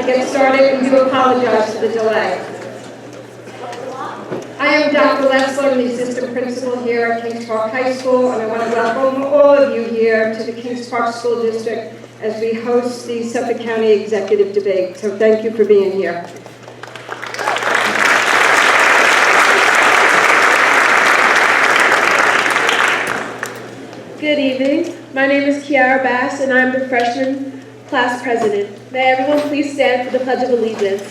to get started, and do apologize for the delay. I am Dr. Lessler, the assistant principal here at Kings Park High School, and I want to welcome all of you here to the Kings Park School District as we host the Suffolk County Executive Debate. So thank you for being here. Good evening. My name is Kiara Bass, and I'm the freshman class president. May everyone please stand for the Pledge of Allegiance.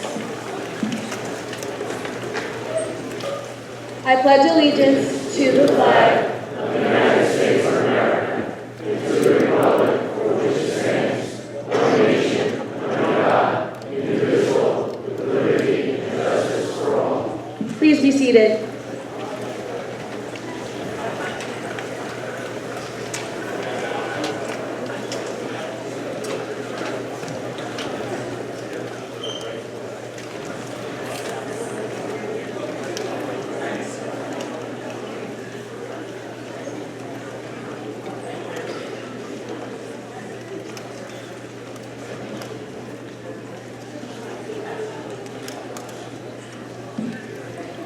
I pledge allegiance to the flag of the United States of America, and to the republic for which it stands, one nation, under God, indivisible, with liberty and justice for all. Please be seated.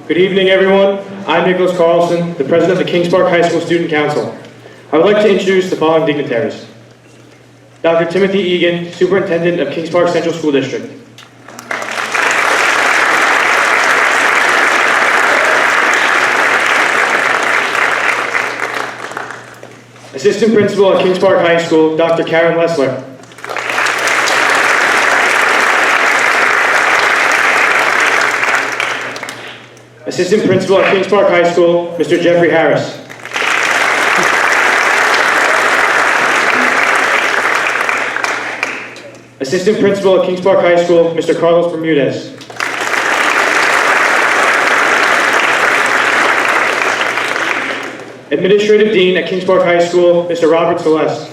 Good evening, everyone. I'm Nicholas Carlson, the president of the Kings Park High School Student Council. I would like to introduce the following dignitaries. Dr. Timothy Egan, Superintendent of Kings Park Central School District. Assistant Principal at Kings Park High School, Dr. Karen Lessler. Assistant Principal at Kings Park High School, Mr. Jeffrey Harris. Assistant Principal at Kings Park High School, Mr. Carlos Bermudez. Administrative Dean at Kings Park High School, Mr. Robert Celeste.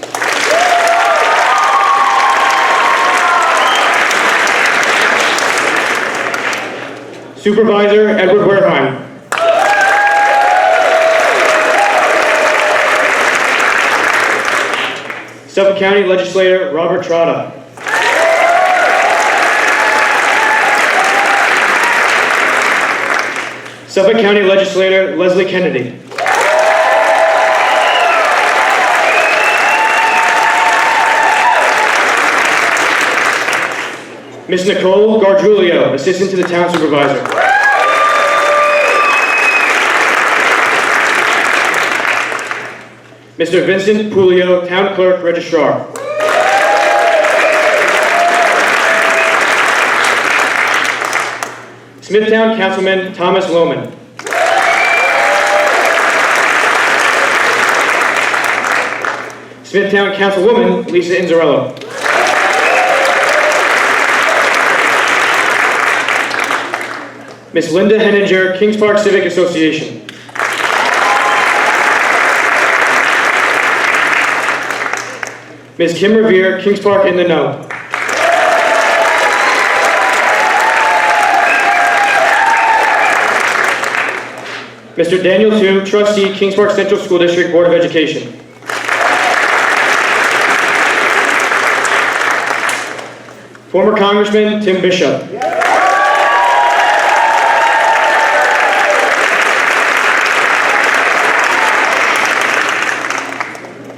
Supervisor, Edward Wertheim. Suffolk County Legislator, Robert Trotta. Suffolk County Legislator, Leslie Kennedy. Ms. Nicole Gargiulio, Assistant to the Town Supervisor. Mr. Vincent Pulio, Town Clerk, Registrar. Smithtown Councilman Thomas Lohman. Smithtown Councilwoman Lisa Inzarello. Ms. Linda Henninger, Kings Park Civic Association. Ms. Kim Revere, Kings Park in the Know. Mr. Daniel Tu, Trustee, Kings Park Central School District Board of Education. Former Congressman Tim Bishop.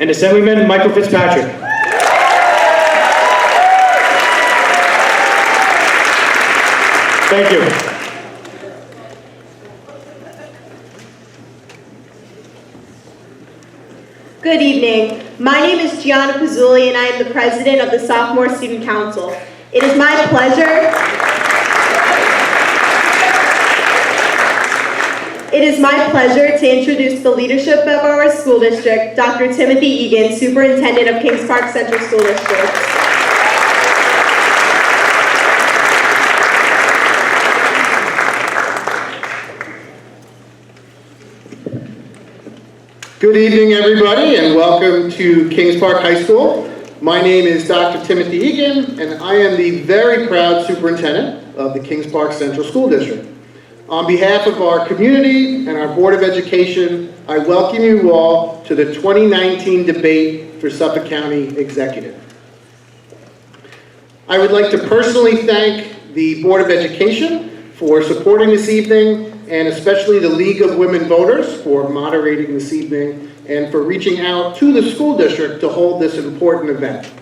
And Assemblyman Michael Fitzpatrick. Thank you. Good evening. My name is Gianna Pizzulli, and I am the president of the Sophomore Student Council. It is my pleasure to introduce the leadership of our school district, Dr. Timothy Egan, Superintendent of Kings Park Central School District. Good evening, everybody, and welcome to Kings Park High School. My name is Dr. Timothy Egan, and I am the very proud superintendent of the Kings Park Central School District. On behalf of our community and our Board of Education, I welcome you all to the 2019 debate for Suffolk County Executive. I would like to personally thank the Board of Education for supporting this evening, and especially the League of Women Voters for moderating this evening and for reaching out to the school district to hold this important event.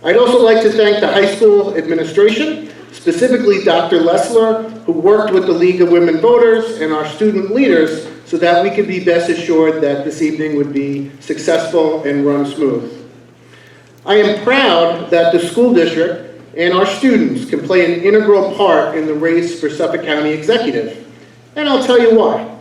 I'd also like to thank the high school administration, specifically Dr. Lessler, who worked with the League of Women Voters and our student leaders so that we could be best assured that this evening would be successful and run smooth. I am proud that the school district and our students can play an integral part in the race for Suffolk County Executive, and I'll tell you why.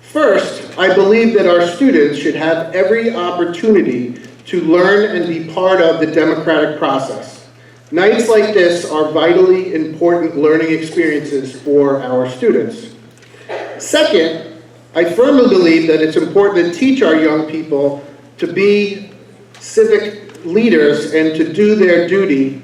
First, I believe that our students should have every opportunity to learn and be part of the democratic process. Nights like this are vitally important learning experiences for our students. Second, I firmly believe that it's important to teach our young people to be civic leaders and to do their duty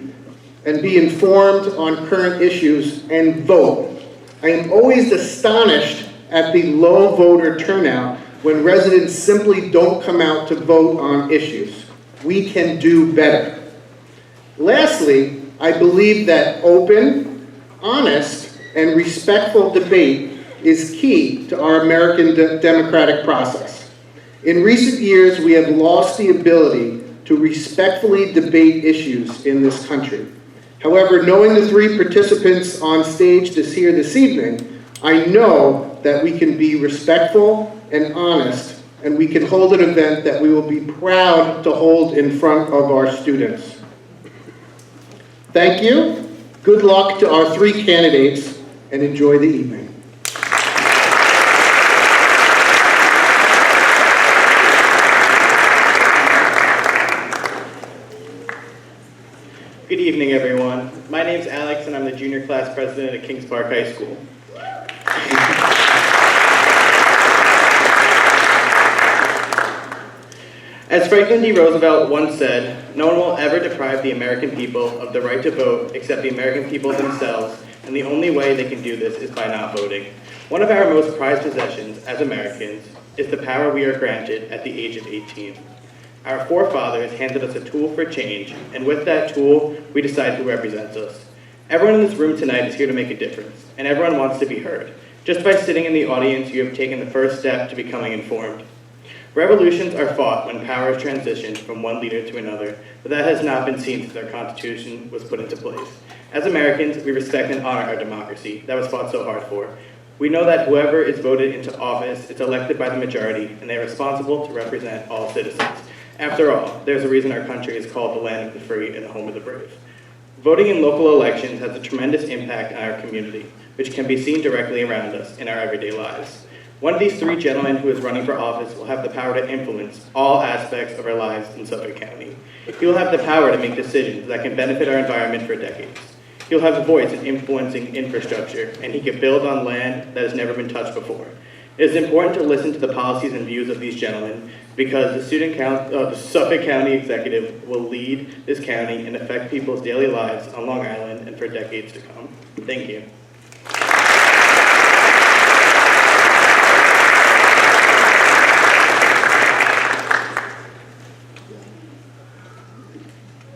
and be informed on current issues and vote. I am always astonished at the low voter turnout when residents simply don't come out to vote on issues. We can do better. Lastly, I believe that open, honest, and respectful debate is key to our American democratic process. In recent years, we have lost the ability to respectfully debate issues in this country. However, knowing the three participants on stage this evening, I know that we can be respectful and honest, and we can hold an event that we will be proud to hold in front of our students. Thank you, good luck to our three candidates, and enjoy the evening. Good evening, everyone. My name's Alex, and I'm the junior class president at Kings Park High School. As Franklin D. Roosevelt once said, no one will ever deprive the American people of the right to vote except the American people themselves, and the only way they can do this is by not voting. One of our most prized possessions as Americans is the power we are granted at the age of 18. Our forefathers handed us a tool for change, and with that tool, we decide who represents us. Everyone in this room tonight is here to make a difference, and everyone wants to be heard. Just by sitting in the audience, you have taken the first step to becoming informed. Revolutions are fought when power is transitioned from one leader to another, but that has not been seen since our Constitution was put into place. As Americans, we respect and honor our democracy that was fought so hard for. We know that whoever is voted into office is elected by the majority, and they are responsible to represent all citizens. After all, there's a reason our country is called the land of the free and the home of the brave. Voting in local elections has a tremendous impact on our community, which can be seen directly around us in our everyday lives. One of these three gentlemen who is running for office will have the power to influence all aspects of our lives in Suffolk County. He will have the power to make decisions that can benefit our environment for decades. He'll have a voice in influencing infrastructure, and he can build on land that has never been touched before. It is important to listen to the policies and views of these gentlemen because the Suffolk County Executive will lead this county and affect people's daily lives on Long Island and for decades to come. Thank you.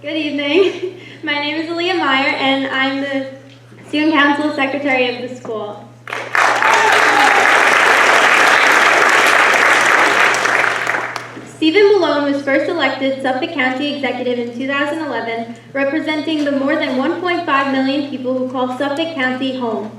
Good evening. My name is Aaliyah Meyer, and I'm the Student Council Secretary of the school. Stephen Bellone was first elected Suffolk County Executive in 2011, representing the more than 1.5 million people who call Suffolk County home.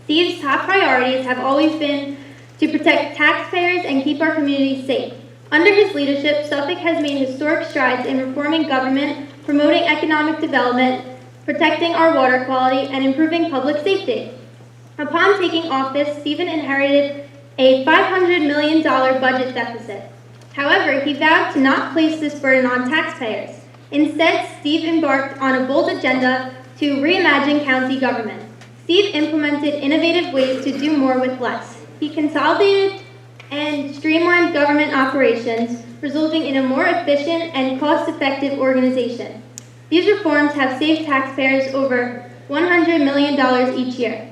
Steve's top priorities have always been to protect taxpayers and keep our communities safe. Under his leadership, Suffolk has made historic strides in reforming government, promoting economic development, protecting our water quality, and improving public safety. Upon taking office, Stephen inherited a $500 million budget deficit. However, he vowed to not place this burden on taxpayers. Instead, Steve embarked on a bold agenda to reimagine county government. Steve implemented innovative ways to do more with less. He consolidated and streamlined government operations, resulting in a more efficient and cost-effective organization. These reforms have saved taxpayers over $100 million each year.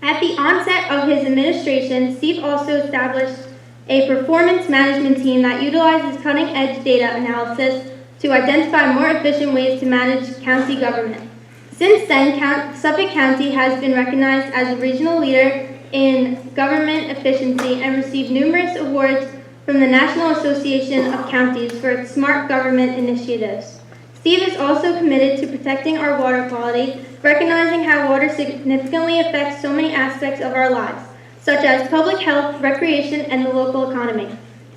At the onset of his administration, Steve also established a performance management team that utilizes cutting-edge data analysis, to identify more efficient ways to manage county government. Since then, Suffolk County has been recognized as a regional leader in government efficiency and received numerous awards from the National Association of Counties for its smart government initiatives. Steve is also committed to protecting our water quality, recognizing how water significantly affects so many aspects of our lives, such as public health, recreation, and the local economy.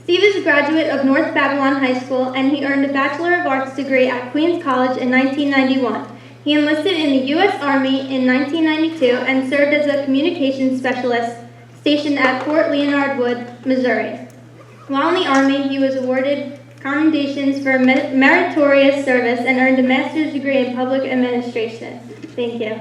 Steve is a graduate of North Babylon High School, and he earned a Bachelor of Arts degree at Queens College in 1991. He enlisted in the U.S. Army in 1992 and served as a communications specialist stationed at Fort Leonard Wood, Missouri. While in the Army, he was awarded commendations for meritorious service and earned a master's degree in public administration. Thank you.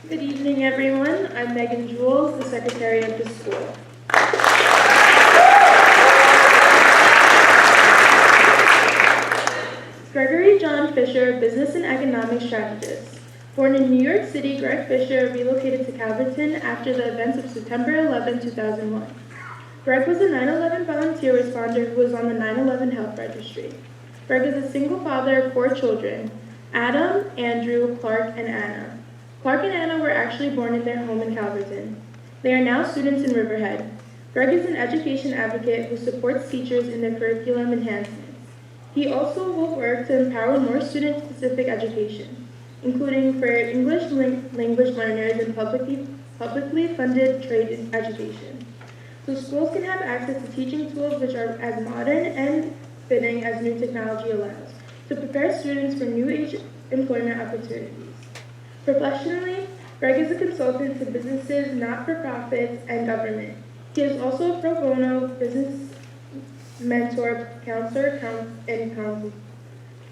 Good evening, everyone. I'm Megan Jules, the secretary of the school. Gregory John Fischer, business and economic strategist. Born in New York City, Greg Fischer relocated to Calverton after the events of September 11, 2001. Greg was a 9/11 volunteer responder who was on the 9/11 health registry. Greg is a single father of 4 children, Adam, Andrew, Clark, and Anna. Clark and Anna were actually born in their home in Calverton. They are now students in Riverhead. Greg is an education advocate who supports teachers in their curriculum enhancements. He also will work to empower more student-specific education, including for English language learners and publicly funded trade education, so schools can have access to teaching tools which are as modern and fitting as new technology allows, to prepare students for new age employment opportunities. Professionally, Greg is a consultant to businesses, not-for-profits, and government. He is also a pro bono business mentor, counselor, and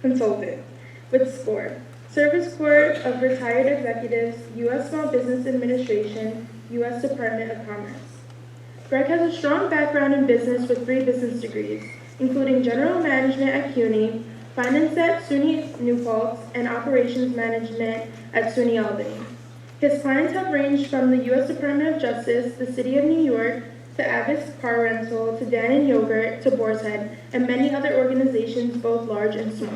consultant with SCORE, Service Corps of Retired Executives, U.S. Small Business Administration, U.S. Department of Commerce. Greg has a strong background in business with 3 business degrees, including General Management at CUNY, Finance at SUNY New Paltz, and Operations Management at SUNY Albany. His clients have ranged from the U.S. Department of Justice, the City of New York, to Avis Car Rental, to Dan & Yogurt, to Boar's Head, and many other organizations, both large and small.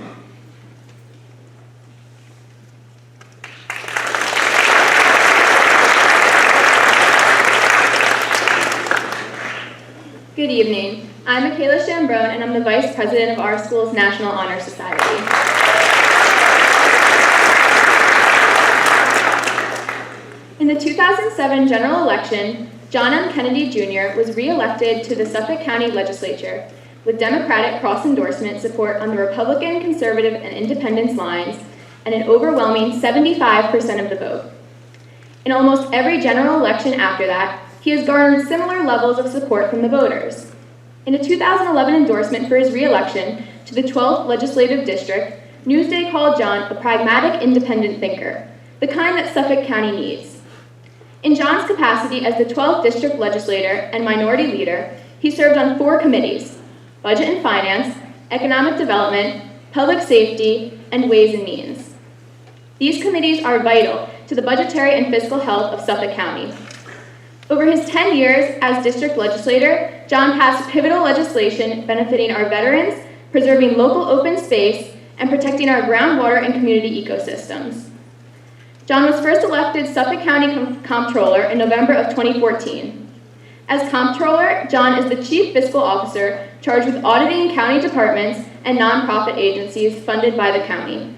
Good evening. I'm Michaela Chambrone, and I'm the Vice President of our school's National Honor Society. In the 2007 general election, John M. Kennedy Jr. was re-elected to the Suffolk County Legislature with Democratic cross-endorsement support on the Republican, Conservative, and Independence lines, and an overwhelming 75% of the vote. In almost every general election after that, he has garnered similar levels of support from the voters. In a 2011 endorsement for his re-election to the 12th Legislative District, Newsday called John a pragmatic, independent thinker, the kind that Suffolk County needs. In John's capacity as the 12th District Legislator and Minority Leader, he served on 4 committees: Budget and Finance, Economic Development, Public Safety, and Ways and Means. These committees are vital to the budgetary and fiscal health of Suffolk County. Over his 10 years as district legislator, John passed pivotal legislation benefiting our veterans, preserving local open space, and protecting our groundwater and community ecosystems. John was first elected Suffolk County Comptroller in November of 2014. As Comptroller, John is the Chief Fiscal Officer charged with auditing county departments and nonprofit agencies funded by the county.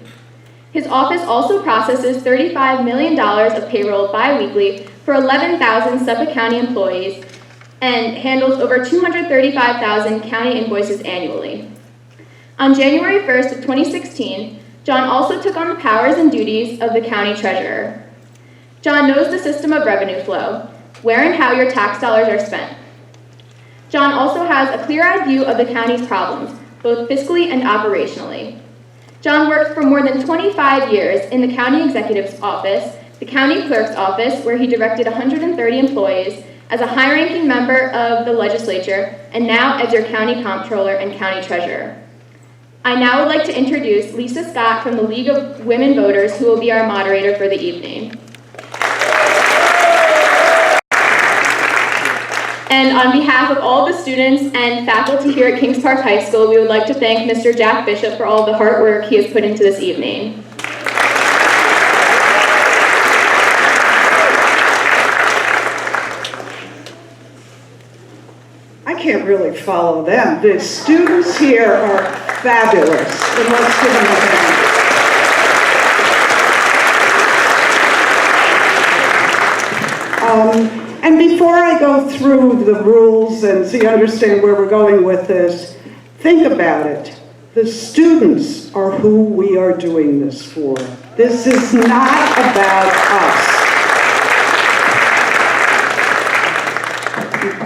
His office also processes $35 million of payroll biweekly for 11,000 Suffolk County employees and handles over 235,000 county invoices annually. On January 1st of 2016, John also took on the powers and duties of the county treasurer. John knows the system of revenue flow, where and how your tax dollars are spent. John also has a clear-eyed view of the county's problems, both fiscally and operationally. John worked for more than 25 years in the county executive's office, the county clerk's office, where he directed 130 employees, as a high-ranking member of the legislature, and now as your county comptroller and county treasurer. I now would like to introduce Lisa Scott from the League of Women Voters, who will be our moderator for the evening. And on behalf of all the students and faculty here at Kings Park High School, we would like to thank Mr. Jack Bishop for all the hard work he has put into this evening. I can't really follow them. The students here are fabulous. And let's give them a hand. And before I go through the rules and so you understand where we're going with this, think about it. The students are who we are doing this for. This is not about us.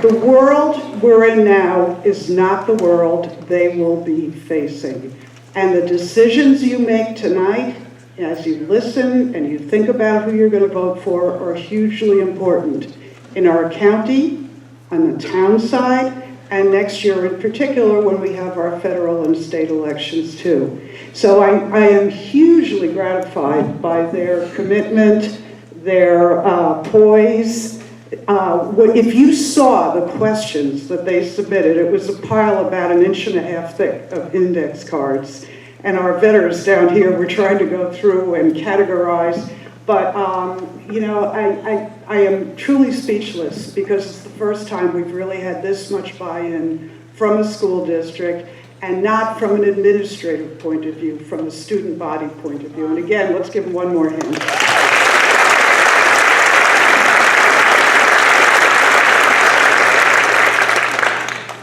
The world we're in now is not the world they will be facing. And the decisions you make tonight, as you listen and you think about who you're going to vote for, are hugely important in our county, on the town side, and next year in particular when we have our federal and state elections too. So I am hugely gratified by their commitment, their poise. If you saw the questions that they submitted, it was a pile about 1.5 inches thick of index cards. And our veterans down here were trying to go through and categorize. But, you know, I am truly speechless because it's the first time we've really had this much buy-in from a school district and not from an administrative point of view, from a student body point of view. And again, let's give them one more hand.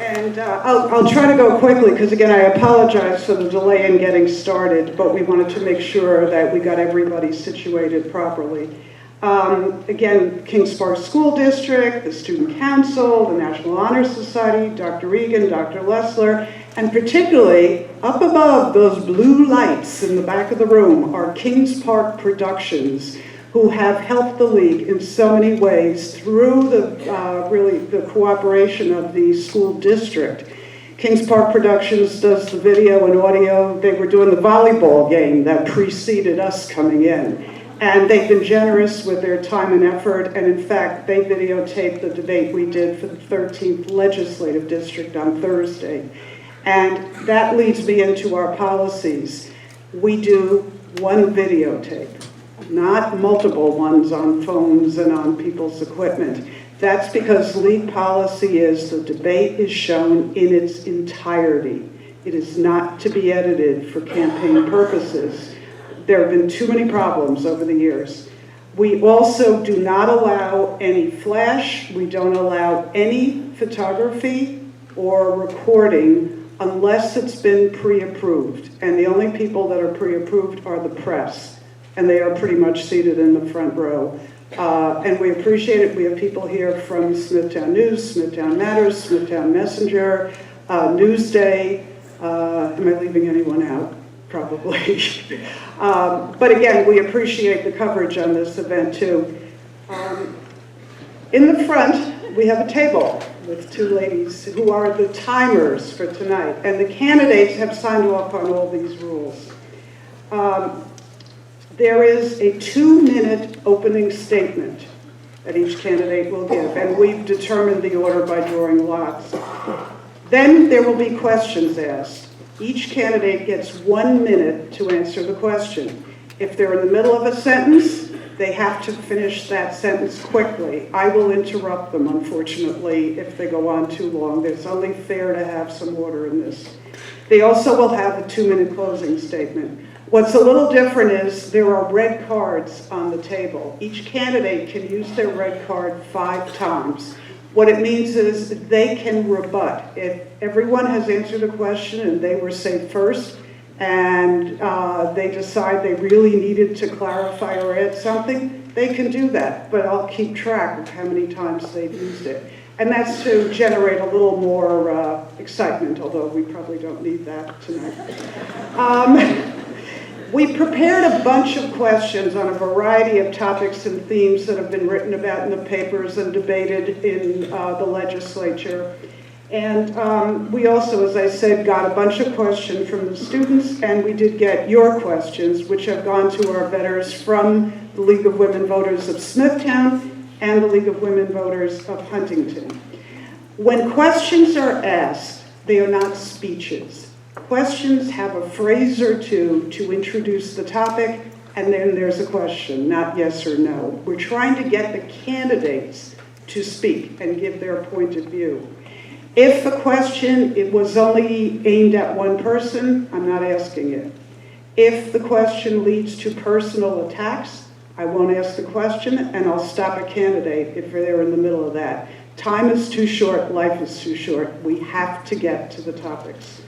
And I'll try to go quickly because, again, I apologize for the delay in getting started, but we wanted to make sure that we got everybody situated properly. Again, Kings Park School District, the Student Council, the National Honor Society, Dr. Egan, Dr. Lessler, and particularly up above those blue lights in the back of the room are Kings Park Productions, who have helped the League in so many ways through the really the cooperation of the school district. Kings Park Productions does the video and audio. They were doing the volleyball game that preceded us coming in. And they've been generous with their time and effort. And in fact, they videotaped the debate we did for the 13th Legislative District on Thursday. And that leads me into our policies. We do one videotape, not multiple ones on phones and on people's equipment. That's because League policy is the debate is shown in its entirety. It is not to be edited for campaign purposes. There have been too many problems over the years. We also do not allow any flash. We don't allow any photography or recording unless it's been pre-approved. And the only people that are pre-approved are the press. And they are pretty much seated in the front row. And we appreciate it. We have people here from Smithtown News, Smithtown Matters, Smithtown Messenger, Newsday. Am I leaving anyone out? Probably. But again, we appreciate the coverage on this event too. In the front, we have a table with two ladies who are the timers for tonight. And the candidates have signed off on all these rules. There is a 2-minute opening statement that each candidate will give, and we've determined the order by drawing lots. Then there will be questions asked. Each candidate gets 1 minute to answer the question. If they're in the middle of a sentence, they have to finish that sentence quickly. I will interrupt them, unfortunately, if they go on too long. It's only fair to have some order in this. They also will have a 2-minute closing statement. What's a little different is there are red cards on the table. Each candidate can use their red card 5 times. What it means is they can rebut. If everyone has answered a question and they were saved first and they decide they really needed to clarify or add something, they can do that. But I'll keep track of how many times they've used it. And that's to generate a little more excitement, although we probably don't need that tonight. We prepared a bunch of questions on a variety of topics and themes that have been written about in the papers and debated in the legislature. And we also, as I said, got a bunch of questions from the students, and we did get your questions, which have gone to our vetters from the League of Women Voters of Smithtown and the League of Women Voters of Huntington. When questions are asked, they are not speeches. Questions have a phrase or two to introduce the topic, and then there's a question, not yes or no. We're trying to get the candidates to speak and give their point of view. If a question it was only aimed at one person, I'm not asking it. If the question leads to personal attacks, I won't ask the question, and I'll stop a candidate if they're in the middle of that. Time is too short, life is too short. We have to get to the topics.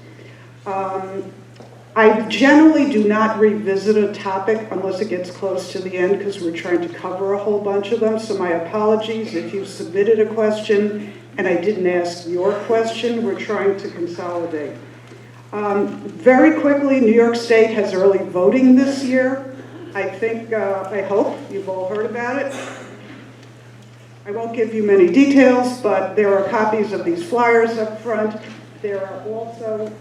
I generally do not revisit a topic unless it gets close to the end because we're trying to cover a whole bunch of them. So my apologies if you submitted a question and I didn't ask your question. We're trying to consolidate. Very quickly, New York State has early voting this year. I hope you've all heard about it. I won't give you many details, but there are copies of these flyers up front. There are also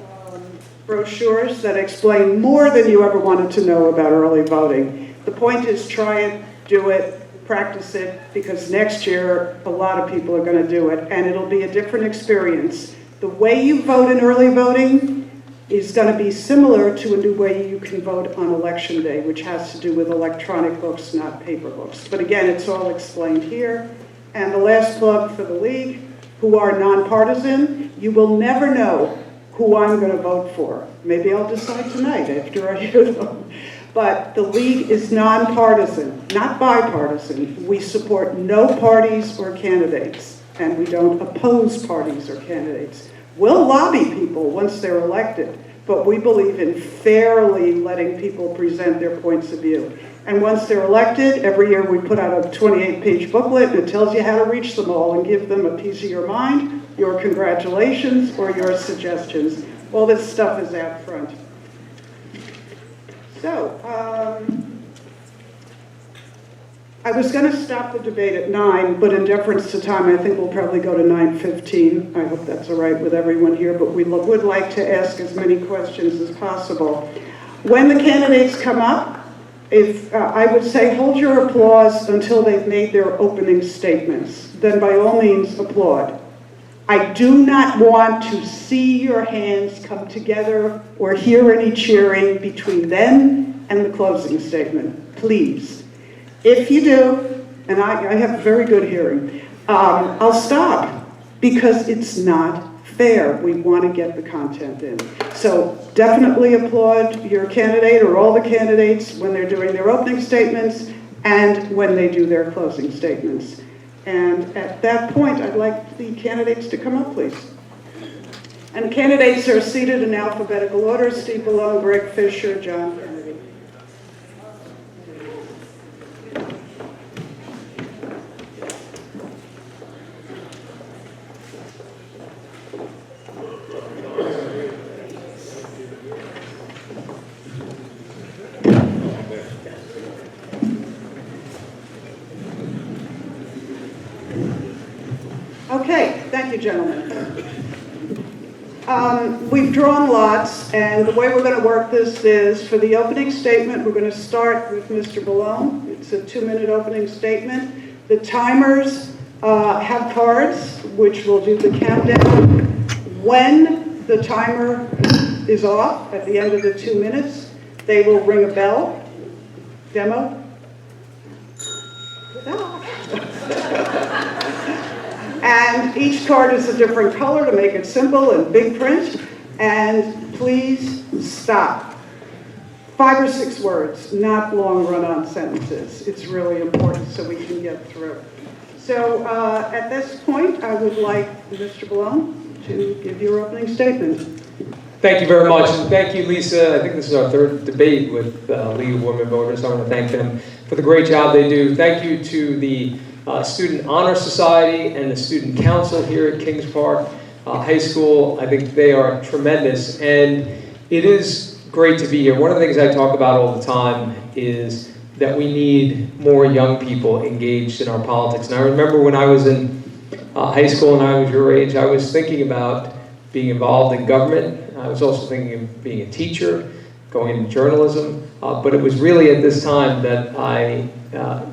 brochures that explain more than you ever wanted to know about early voting. The point is try it, do it, practice it, because next year a lot of people are going to do it, and it'll be a different experience. The way you vote in early voting is going to be similar to a new way you can vote on election day, which has to do with electronic books, not paper books. But again, it's all explained here. And the last plug for the League, who are nonpartisan, you will never know who I'm going to vote for. Maybe I'll decide tonight after I hear them. But the League is nonpartisan, not bipartisan. We support no parties or candidates, and we don't oppose parties or candidates. We'll lobby people once they're elected, but we believe in fairly letting people present their points of view. And once they're elected, every year we put out a 28-page booklet that tells you how to reach them all and give them a piece of your mind, your congratulations, or your suggestions. All this stuff is out front. So, I was going to stop the debate at 9, but in deference to time, I think we'll probably go to 9:15. I hope that's all right with everyone here, but we would like to ask as many questions as possible. When the candidates come up, I would say hold your applause until they've made their opening statements. Then by all means, applaud. I do not want to see your hands come together or hear any cheering between them and the closing statement, please. If you do, and I have very good hearing, I'll stop because it's not fair. We want to get the content in. So definitely applaud your candidate or all the candidates when they're doing their opening statements and when they do their closing statements. And at that point, I'd like the candidates to come up, please. And the candidates are seated in alphabetical order: Steve Bellone, Greg Fischer, John Kennedy. Okay, thank you, gentlemen. We've drawn lots, and the way we're going to work this is, for the opening statement, we're going to start with Mr. Bellone. It's a 2-minute opening statement. The timers have cards, which will do the countdown. When the timer is off, at the end of the 2 minutes, they will ring a bell. Demo. And each card is a different color to make it simple and big print. And please stop. 5 or 6 words, not long run-on sentences. It's really important so we can get through. So at this point, I would like Mr. Bellone to give your opening statement. Thank you very much. And thank you, Lisa. I think this is our 3rd debate with League of Women Voters. I want to thank them for the great job they do. Thank you to the Student Honor Society and the Student Council here at Kings Park High School. I think they are tremendous, and it is great to be here. One of the things I talk about all the time is that we need more young people engaged in our politics. And I remember when I was in high school and I was your age, I was thinking about being involved in government. I was also thinking of being a teacher, going into journalism, but it was really at this time that I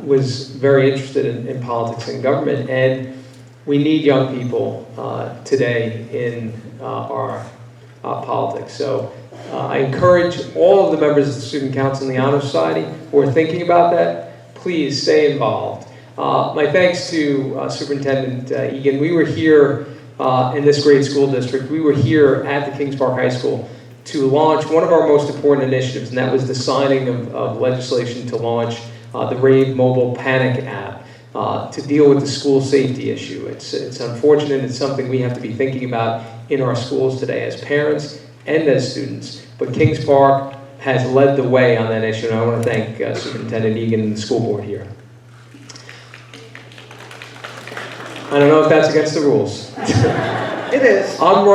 was very interested in politics and government, and we need young people today in our politics. So I encourage all of the members of the Student Council and the Honor Society who are thinking about that, please stay involved. My thanks to Superintendent Egan. We were here in this great school district. We were here at the Kings Park High School to launch one of our most important initiatives, and that was the signing of legislation to launch the Rave Mobile Panic app to deal with the school safety issue. It's unfortunate. It's something we have to be thinking about in our schools today as parents and as students. But Kings Park has led the way on that issue, and I want to thank Superintendent Egan and the school board here. I don't know if that's against the rules. It is. I'm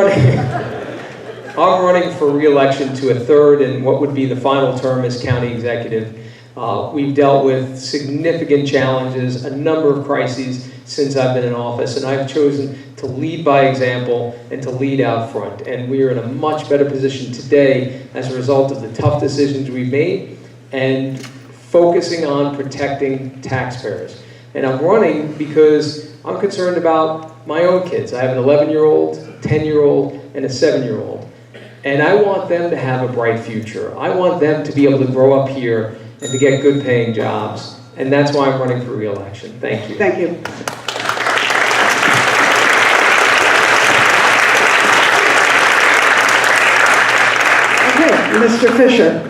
running for re-election to a third and what would be the final term as county executive. We've dealt with significant challenges, a number of crises since I've been in office, and I've chosen to lead by example and to lead out front. And we are in a much better position today as a result of the tough decisions we've made and focusing on protecting taxpayers. And I'm running because I'm concerned about my own kids. I have an 11-year-old, 10-year-old, and a 7-year-old. And I want them to have a bright future. I want them to be able to grow up here and to get good paying jobs. And that's why I'm running for re-election. Thank you. Thank you. Okay, Mr. Fischer.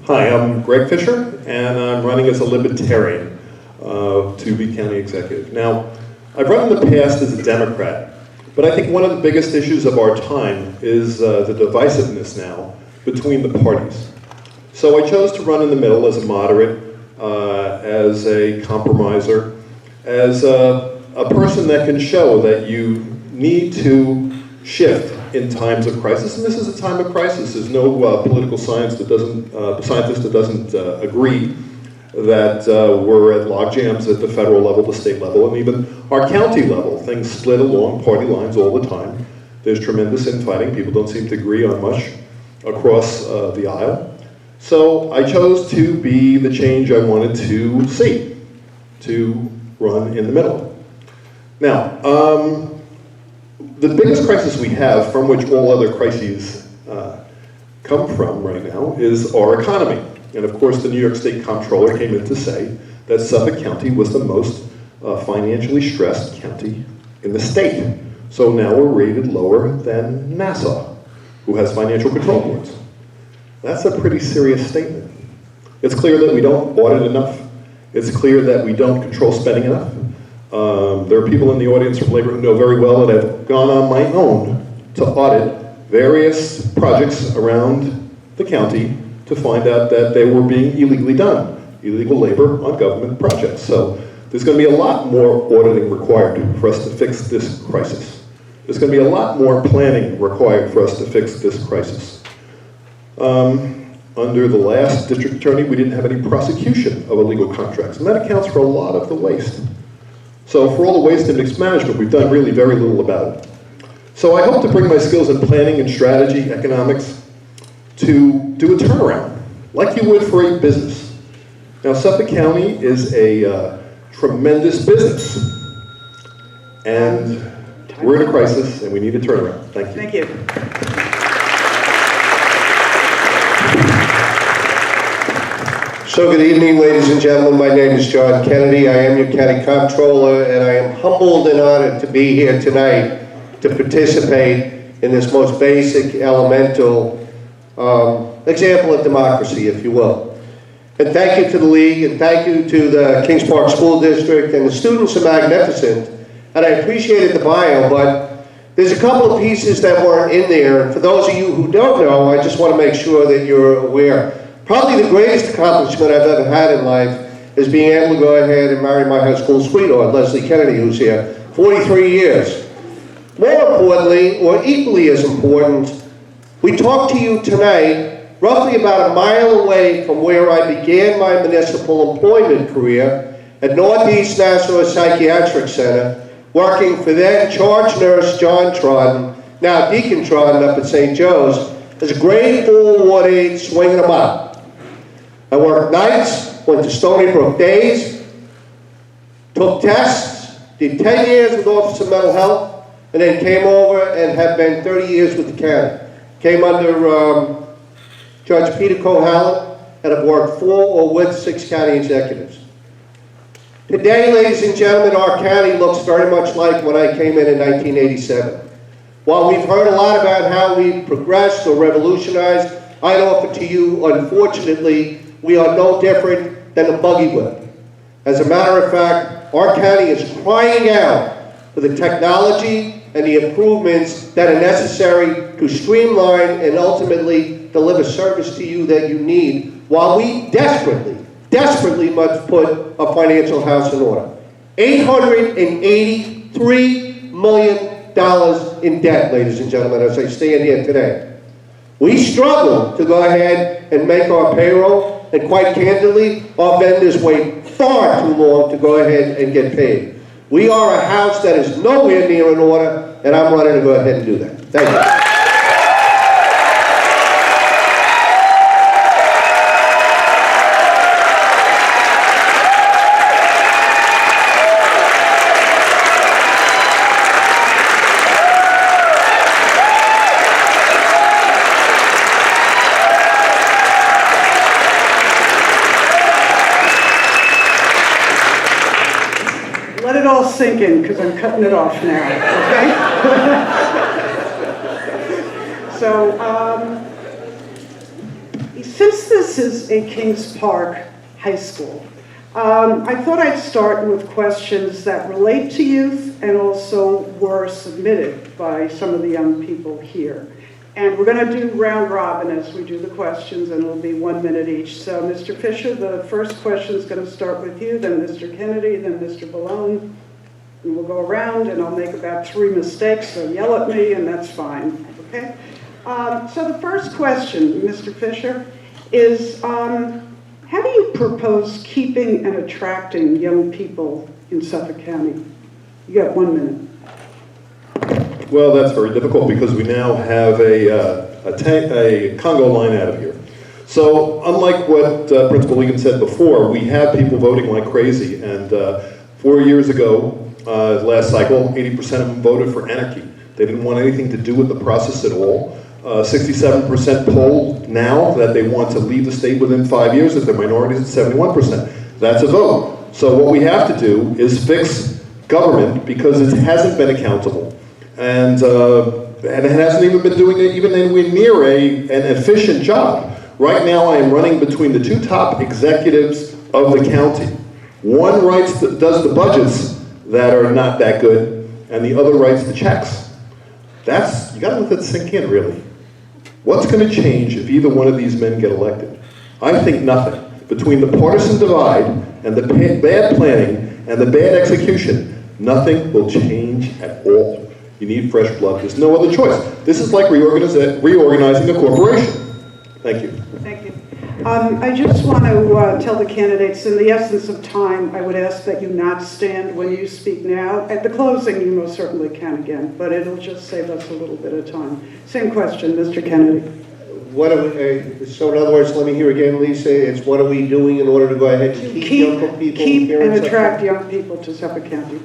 Hi, I'm Greg Fischer, and I'm running as a Libertarian to be county executive. Now, I've run in the past as a Democrat, but I think one of the biggest issues of our time is the divisiveness now between the parties. So I chose to run in the middle as a moderate, as a compromiser, as a person that can show that you need to shift in times of crisis, and this is a time of crisis. There's no political science that scientist that doesn't agree that we're at logjams at the federal level, the state level, and even our county level. Things split along party lines all the time. There's tremendous infighting. People don't seem to agree on much across the aisle. So I chose to be the change I wanted to see, to run in the middle. Now, the biggest crisis we have, from which all other crises come from right now, is our economy. And of course, the New York State Comptroller came in to say that Suffolk County was the most financially stressed county in the state. So now we're rated lower than Nassau, who has financial control boards. That's a pretty serious statement. It's clear that we don't audit enough. It's clear that we don't control spending enough. There are people in the audience from labor who know very well that I've gone on my own to audit various projects around the county to find out that they were being illegally done, illegal labor on government projects. So there's going to be a lot more auditing required for us to fix this crisis. There's going to be a lot more planning required for us to fix this crisis. Under the last district attorney, we didn't have any prosecution of illegal contracts, and that accounts for a lot of the waste. So for all the waste in mixed management, we've done really very little about it. So I hope to bring my skills in planning and strategy, economics, to do a turnaround, like you would for a business. Now, Suffolk County is a tremendous business, and we're in a crisis, and we need a turnaround. Thank you. Thank you. So good evening, ladies and gentlemen. My name is John Kennedy. I am your county comptroller, and I am humbled and honored to be here tonight to participate in this most basic, elemental example of democracy, if you will. And thank you to the League, and thank you to the Kings Park School District, and the students are magnificent. And I appreciated the bio, but there's a couple of pieces that weren't in there. And for those of you who don't know, I just want to make sure that you're aware. Probably the greatest accomplishment I've ever had in life is being able to go ahead and marry my high school sweetheart, Leslie Kennedy, who's here, 43 years. More importantly, or equally as important, we talked to you tonight roughly about a mile away from where I began my municipal employment career at Northeast Nassau Psychiatric Center, working for then charge nurse John Trodden, now Deacon Trodden up at St. Joe's, as a grade 4 ward aide swinging them up. I worked nights, went to Stony Brook days, took tests, did 10 years with Office of Mental Health, and then came over and have been 30 years with the county. Came under Judge Peter Cohallen, and have worked for or with 6 county executives. Today, ladies and gentlemen, our county looks very much like when I came in 1987. While we've heard a lot about how we've progressed or revolutionized, I'd offer to you, unfortunately, we are no different than a buggy whip. As a matter of fact, our county is crying out for the technology and the improvements that are necessary to streamline and ultimately deliver service to you that you need, while we desperately must put a financial house in order. $883 million in debt, ladies and gentlemen, as I stand here today. We struggle to go ahead and make our payroll, and quite candidly, our vendors wait far too long to go ahead and get paid. We are a house that is nowhere near in order, and I'm running to go ahead and do that. Thank you. Let it all sink in, because I'm cutting it off now, okay? So, since this is a Kings Park High School, I thought I'd start with questions that relate to youth and also were submitted by some of the young people here. And we're going to do round robin as we do the questions, and it'll be 1 minute each. So, Mr. Fischer, the first question is going to start with you, then Mr. Kennedy, then Mr. Bellone. And we'll go around, and I'll make about 3 mistakes, so yell at me, and that's fine, okay? So the first question, Mr. Fischer, is how do you propose keeping and attracting young people in Suffolk County? You got 1 minute. Well, that's very difficult because we now have a Congo line out of here. So unlike what Principal Egan said before, we have people voting like crazy. And 4 years ago, last cycle, 80% of them voted for anarchy. They didn't want anything to do with the process at all. 67% polled now that they want to leave the state within 5 years. If they're minorities, it's 71%. That's a vote. So what we have to do is fix government because it hasn't been accountable. And it hasn't even been doing it even anywhere near an efficient job. Right now I am running between the 2 top executives of the county. One does the budgets that are not that good, and the other writes the checks. You gotta let that sink in, really. What's gonna change if either one of these men get elected? I think nothing. Between the partisan divide and the bad planning and the bad execution, nothing will change at all. You need fresh blood. There's no other choice. This is like reorganizing a corporation. Thank you. Thank you. I just want to tell the candidates, in the essence of time, I would ask that you not stand when you speak now. At the closing, you most certainly can again, but it'll just save us a little bit of time. Same question, Mr. Kennedy. So in other words, let me hear again, Lisa, it's what are we doing in order to go ahead and keep young people here and in attract young people to Suffolk County?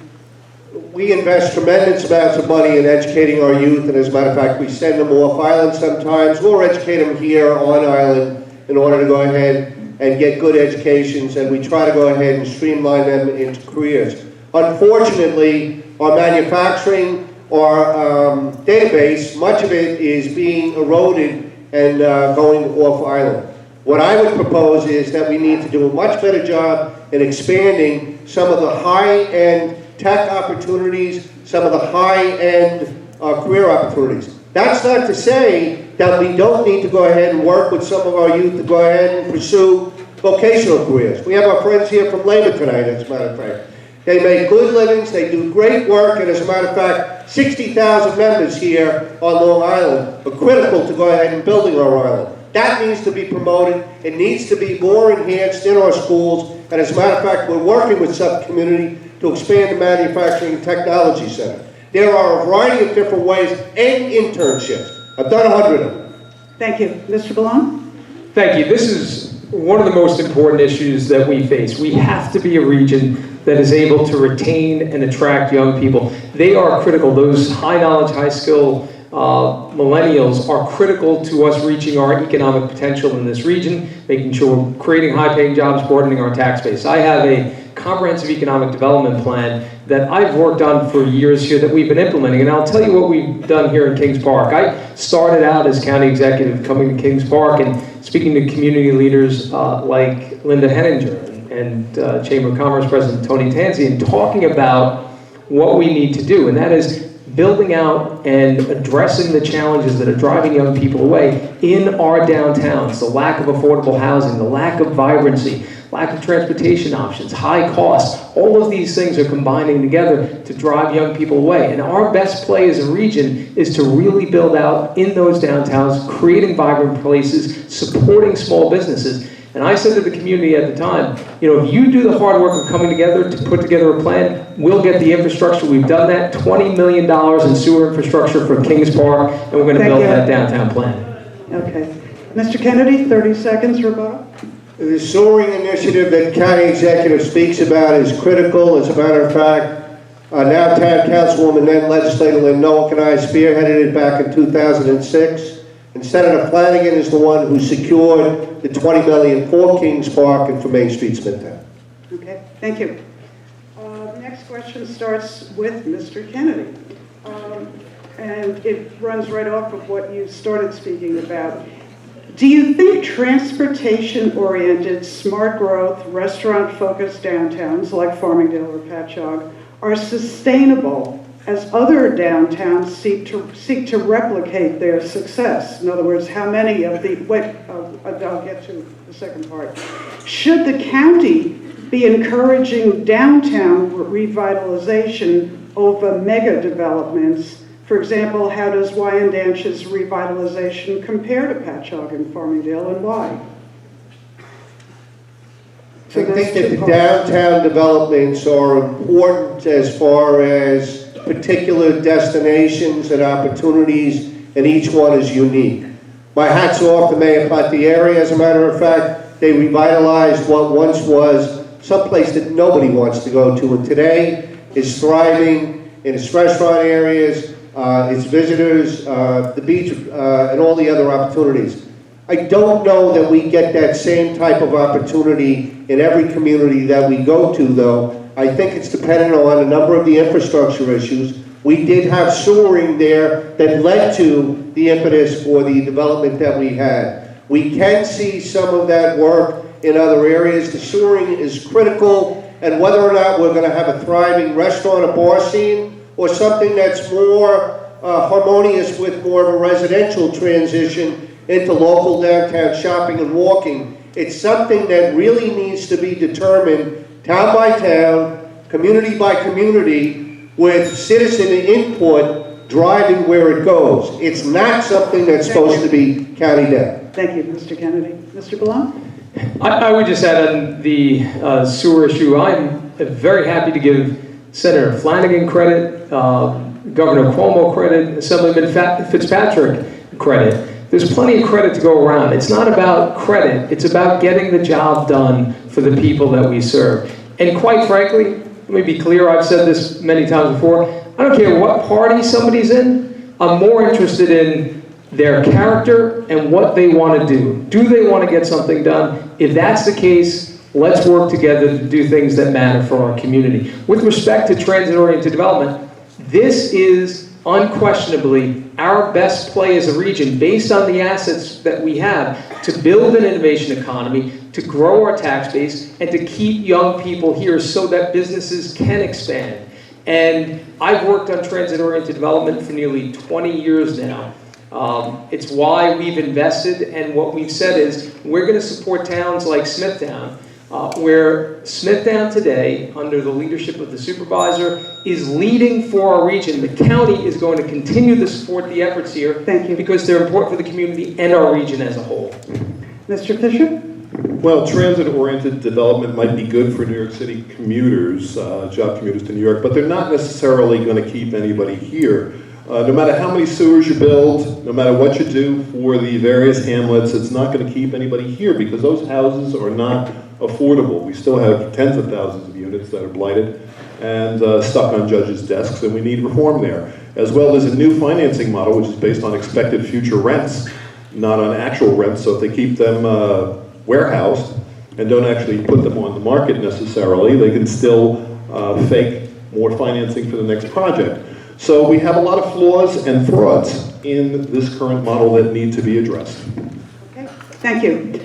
We invest tremendous amounts of money in educating our youth, and as a matter of fact, we send them off island sometimes, or educate them here on island in order to go ahead and get good educations, and we try to go ahead and streamline them into careers. Unfortunately, our manufacturing, our database, much of it is being eroded and going off island. What I would propose is that we need to do a much better job in expanding some of the high-end tech opportunities, some of the high-end career opportunities. That's not to say that we don't need to go ahead and work with some of our youth to go ahead and pursue vocational careers. We have our friends here from labor tonight, as a matter of fact. They make good livings, they do great work, and as a matter of fact, 60,000 members here on Long Island are critical to go ahead and building our island. That needs to be promoted. It needs to be more enhanced in our schools. And as a matter of fact, we're working with Suffolk community to expand the Manufacturing Technology Center. There are a variety of different ways, and internships. I've done 100 of them. Thank you. Mr. Bellone? Thank you. This is one of the most important issues that we face. We have to be a region that is able to retain and attract young people. They are critical. Those high knowledge, high skill millennials are critical to us reaching our economic potential in this region, making sure we're creating high paying jobs, broadening our tax base. I have a comprehensive economic development plan that I've worked on for years here that we've been implementing, and I'll tell you what we've done here in Kings Park. I started out as county executive coming to Kings Park and speaking to community leaders like Linda Henninger and Chamber of Commerce President Tony Tanzi, and talking about what we need to do, and that is building out and addressing the challenges that are driving young people away in our downtowns, the lack of affordable housing, the lack of vibrancy, lack of transportation options, high costs. All of these things are combining together to drive young people away. And our best play as a region is to really build out in those downtowns, creating vibrant places, supporting small businesses. And I said to the community at the time, you know, if you do the hard work of coming together to put together a plan, we'll get the infrastructure. We've done that, $20 million in sewer infrastructure for Kings Park, and we're going to build that downtown plan. Okay. Mr. Kennedy, 30 seconds, rebuttal. The soaring initiative that county executive speaks about is critical. As a matter of fact, now town councilwoman, then legislator Lynn Noack, and I spearheaded it back in 2006. And Senator Flanagan is the one who secured the $20 million for Kings Park and for Main Street, Smithtown. Okay, thank you. The next question starts with Mr. Kennedy. And it runs right off of what you started speaking about. Do you think transportation-oriented, smart growth, restaurant-focused downtowns like Farmingdale or Patchogue are sustainable as other downtowns seek to replicate their success? In other words, how many of the, I'll get to the second part. Should the county be encouraging downtown revitalization over mega developments? For example, how does Wyandanche's revitalization compare to Patchogue and Farmingdale, and why? I think that the downtown developments are important as far as particular destinations and opportunities, and each one is unique. My hat's off to Mayor Pontieri. As a matter of fact, they revitalized what once was someplace that nobody wants to go to, and today is thriving in its restaurant areas, its visitors, the beach, and all the other opportunities. I don't know that we get that same type of opportunity in every community that we go to, though. I think it's dependent on a number of the infrastructure issues. We did have sewering there that led to the impetus for the development that we had. We can see some of that work in other areas. The sewering is critical, and whether or not we're going to have a thriving restaurant or bar scene or something that's more harmonious with more of a residential transition into local downtown shopping and walking, it's something that really needs to be determined town by town, community by community, with citizen input driving where it goes. It's not something that's supposed to be county down. Thank you, Mr. Kennedy. Mr. Bellone? I would just add on the sewer issue, I'm very happy to give Senator Flanagan credit, Governor Cuomo credit, Assemblyman Fitzpatrick credit. There's plenty of credit to go around. It's not about credit, it's about getting the job done for the people that we serve. And quite frankly, let me be clear, I've said this many times before, I don't care what party somebody's in, I'm more interested in their character and what they want to do. Do they want to get something done? If that's the case, let's work together to do things that matter for our community. With respect to transit-oriented development, this is unquestionably our best play as a region based on the assets that we have to build an innovation economy, to grow our tax base, and to keep young people here so that businesses can expand. And I've worked on transit-oriented development for nearly 20 years now. It's why we've invested, and what we've said is we're going to support towns like Smithtown where Smithtown today, under the leadership of the supervisor, is leading for our region. The county is going to continue to support the efforts here. Thank you. Because they're important for the community and our region as a whole. Mr. Fischer? Well, transit-oriented development might be good for New York City commuters, job commuters to New York, but they're not necessarily going to keep anybody here. No matter how many sewers you build, no matter what you do for the various hamlets, it's not going to keep anybody here because those houses are not affordable. We still have tens of thousands of units that are blighted and stuck on judges' desks, and we need reform there. As well as a new financing model, which is based on expected future rents, not on actual rents. So if they keep them warehoused and don't actually put them on the market necessarily, they can still fake more financing for the next project. So we have a lot of flaws and frauds in this current model that need to be addressed. Okay, thank you.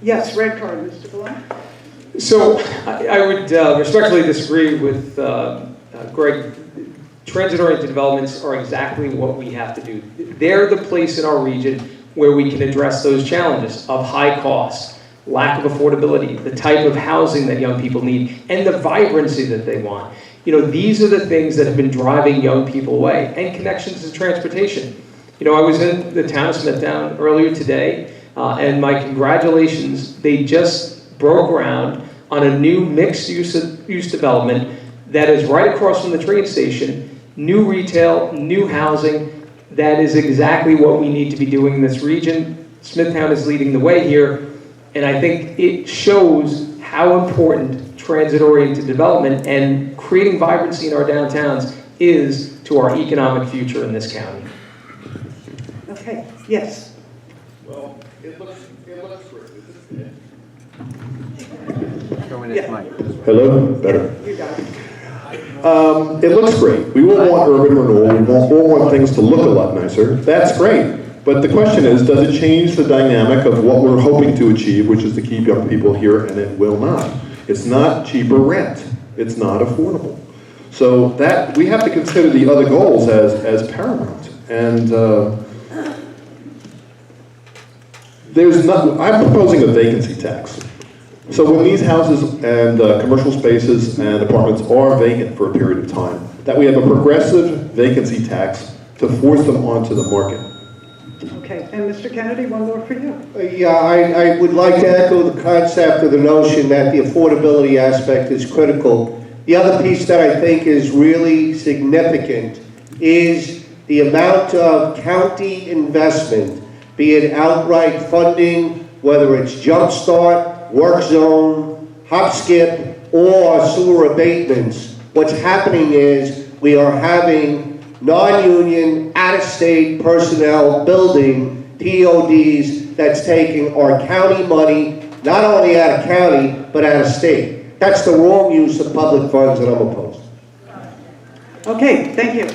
Yes, red card, Mr. Bellone. So I would respectfully disagree with Greg. Transit-oriented developments are exactly what we have to do. They're the place in our region where we can address those challenges of high costs, lack of affordability, the type of housing that young people need, and the vibrancy that they want. You know, these are the things that have been driving young people away, and connections to transportation. You know, I was in the town of Smithtown earlier today, and my congratulations, they just broke ground on a new mixed-use development that is right across from the train station, new retail, new housing. That is exactly what we need to be doing in this region. Smithtown is leading the way here, and I think it shows how important transit-oriented development and creating vibrancy in our downtowns is to our economic future in this county. Okay, yes. Well, it looks great. Hello? Better. You got it. It looks great. We all want urban renewal. We all want things to look a lot nicer. That's great. But the question is, does it change the dynamic of what we're hoping to achieve, which is to keep young people here, and it will not. It's not cheaper rent. It's not affordable. So that we have to consider the other goals as paramount. And I'm proposing a vacancy tax. So when these houses and commercial spaces and apartments are vacant for a period of time, that we have a progressive vacancy tax to force them onto the market. Okay, and Mr. Kennedy, one more for you. Yeah, I would like to echo the concept of the notion that the affordability aspect is critical. The other piece that I think is really significant is the amount of county investment, be it outright funding, whether it's Jumpstart, Work Zone, Hop Skip, or sewer abatements. What's happening is we are having non-union, out-of-state personnel building TODs that's taking our county money, not only out of county, but out of state. That's the wrong use of public funds, and I'm opposed. Okay, thank you.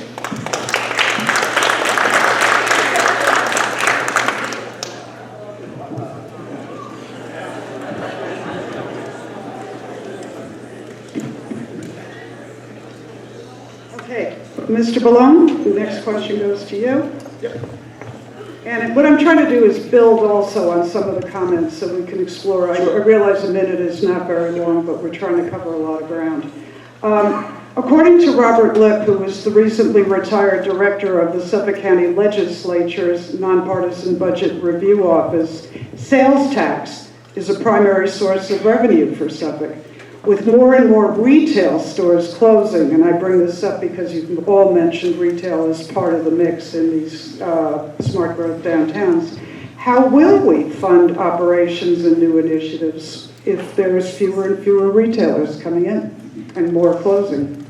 Okay, Mr. Bellone, the next question goes to you. Yep. And what I'm trying to do is build also on some of the comments so we can explore. I realize a minute is not very long, but we're trying to cover a lot of ground. According to Robert Lipp, who was the recently retired director of the Suffolk County Legislature's Nonpartisan Budget Review Office, sales tax is a primary source of revenue for Suffolk. With more and more retail stores closing, and I bring this up because you've all mentioned retail as part of the mix in these smart growth downtowns, how will we fund operations and new initiatives if there's fewer and fewer retailers coming in and more closing?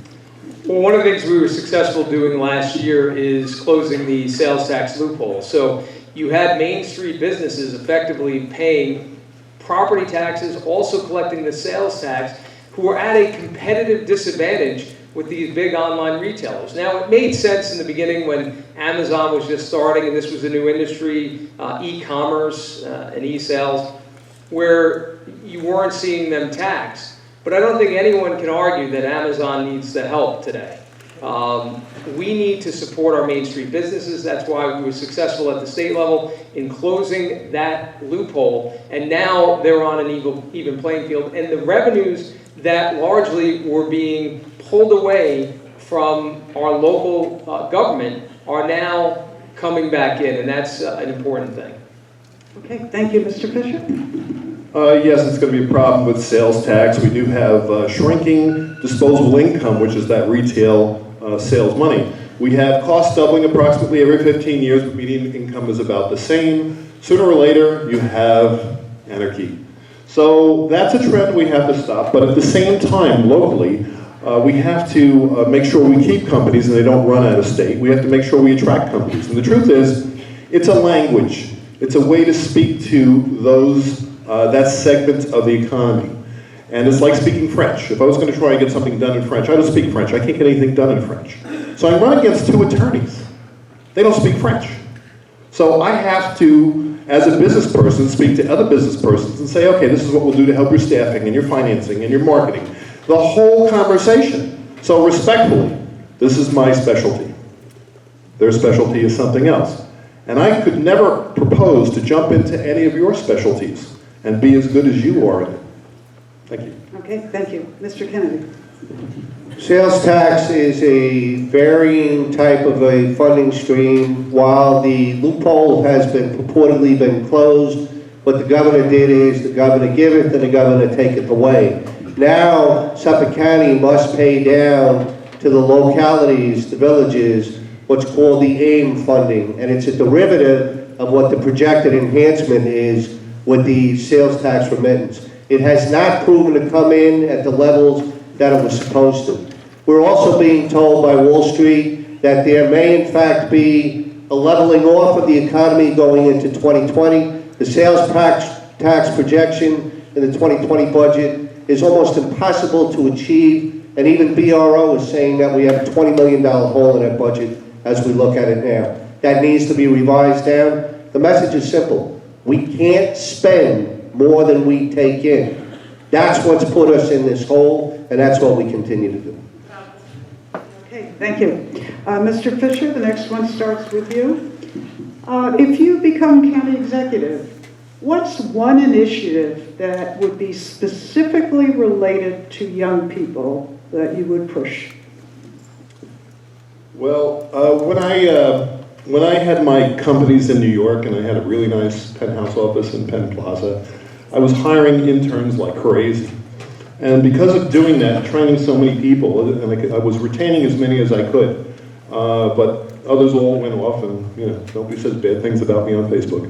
Well, one of the things we were successful doing last year is closing the sales tax loophole. So you had Main Street businesses effectively paying property taxes, also collecting the sales tax, who are at a competitive disadvantage with these big online retailers. Now, it made sense in the beginning when Amazon was just starting and this was a new industry, e-commerce and e-sales, where you weren't seeing them taxed. But I don't think anyone can argue that Amazon needs the help today. We need to support our Main Street businesses. That's why we were successful at the state level in closing that loophole. And now they're on an even playing field. And the revenues that largely were being pulled away from our local government are now coming back in. And that's an important thing. Okay, thank you, Mr. Fischer. Yes, it's going to be a problem with sales tax. We do have shrinking disposable income, which is that retail sales money. We have costs doubling approximately every 15 years, but median income is about the same. Sooner or later, you have anarchy. So that's a trend we have to stop, but at the same time, locally, we have to make sure we keep companies and they don't run out of state. We have to make sure we attract companies. And the truth is, it's a language. It's a way to speak to those, that segment of the economy. And it's like speaking French. If I was going to try and get something done in French, I don't speak French. I can't get anything done in French. So I run against two attorneys. They don't speak French. So I have to, as a business person, speak to other business persons and say, okay, this is what we'll do to help your staffing and your financing and your marketing. The whole conversation. So respectfully, this is my specialty. Their specialty is something else. And I could never propose to jump into any of your specialties and be as good as you are in it. Thank you. Okay, thank you. Mr. Kennedy. Sales tax is a varying type of a funding stream. While the loophole has purportedly been closed, what the governor did is the governor giveth and the governor taketh away. Now, Suffolk County must pay down to the localities, the villages, what's called the AIM funding, and it's a derivative of what the projected enhancement is with the sales tax remittance. It has not proven to come in at the levels that it was supposed to. We're also being told by Wall Street that there may in fact be a leveling off of the economy going into 2020. The sales tax projection in the 2020 budget is almost impossible to achieve, and even BRO is saying that we have a $20 million hole in that budget as we look at it now. That needs to be revised down. The message is simple. We can't spend more than we take in. That's what's put us in this hole, and that's what we continue to do. Okay, thank you. Mr. Fischer, the next one starts with you. If you become county executive, what's one initiative that would be specifically related to young people that you would push? Well, when I had my companies in New York and I had a really nice penthouse office in Penn Plaza, I was hiring interns like crazy. And because of doing that, training so many people, and I was retaining as many as I could, but others all went off and, you know, nobody says bad things about me on Facebook.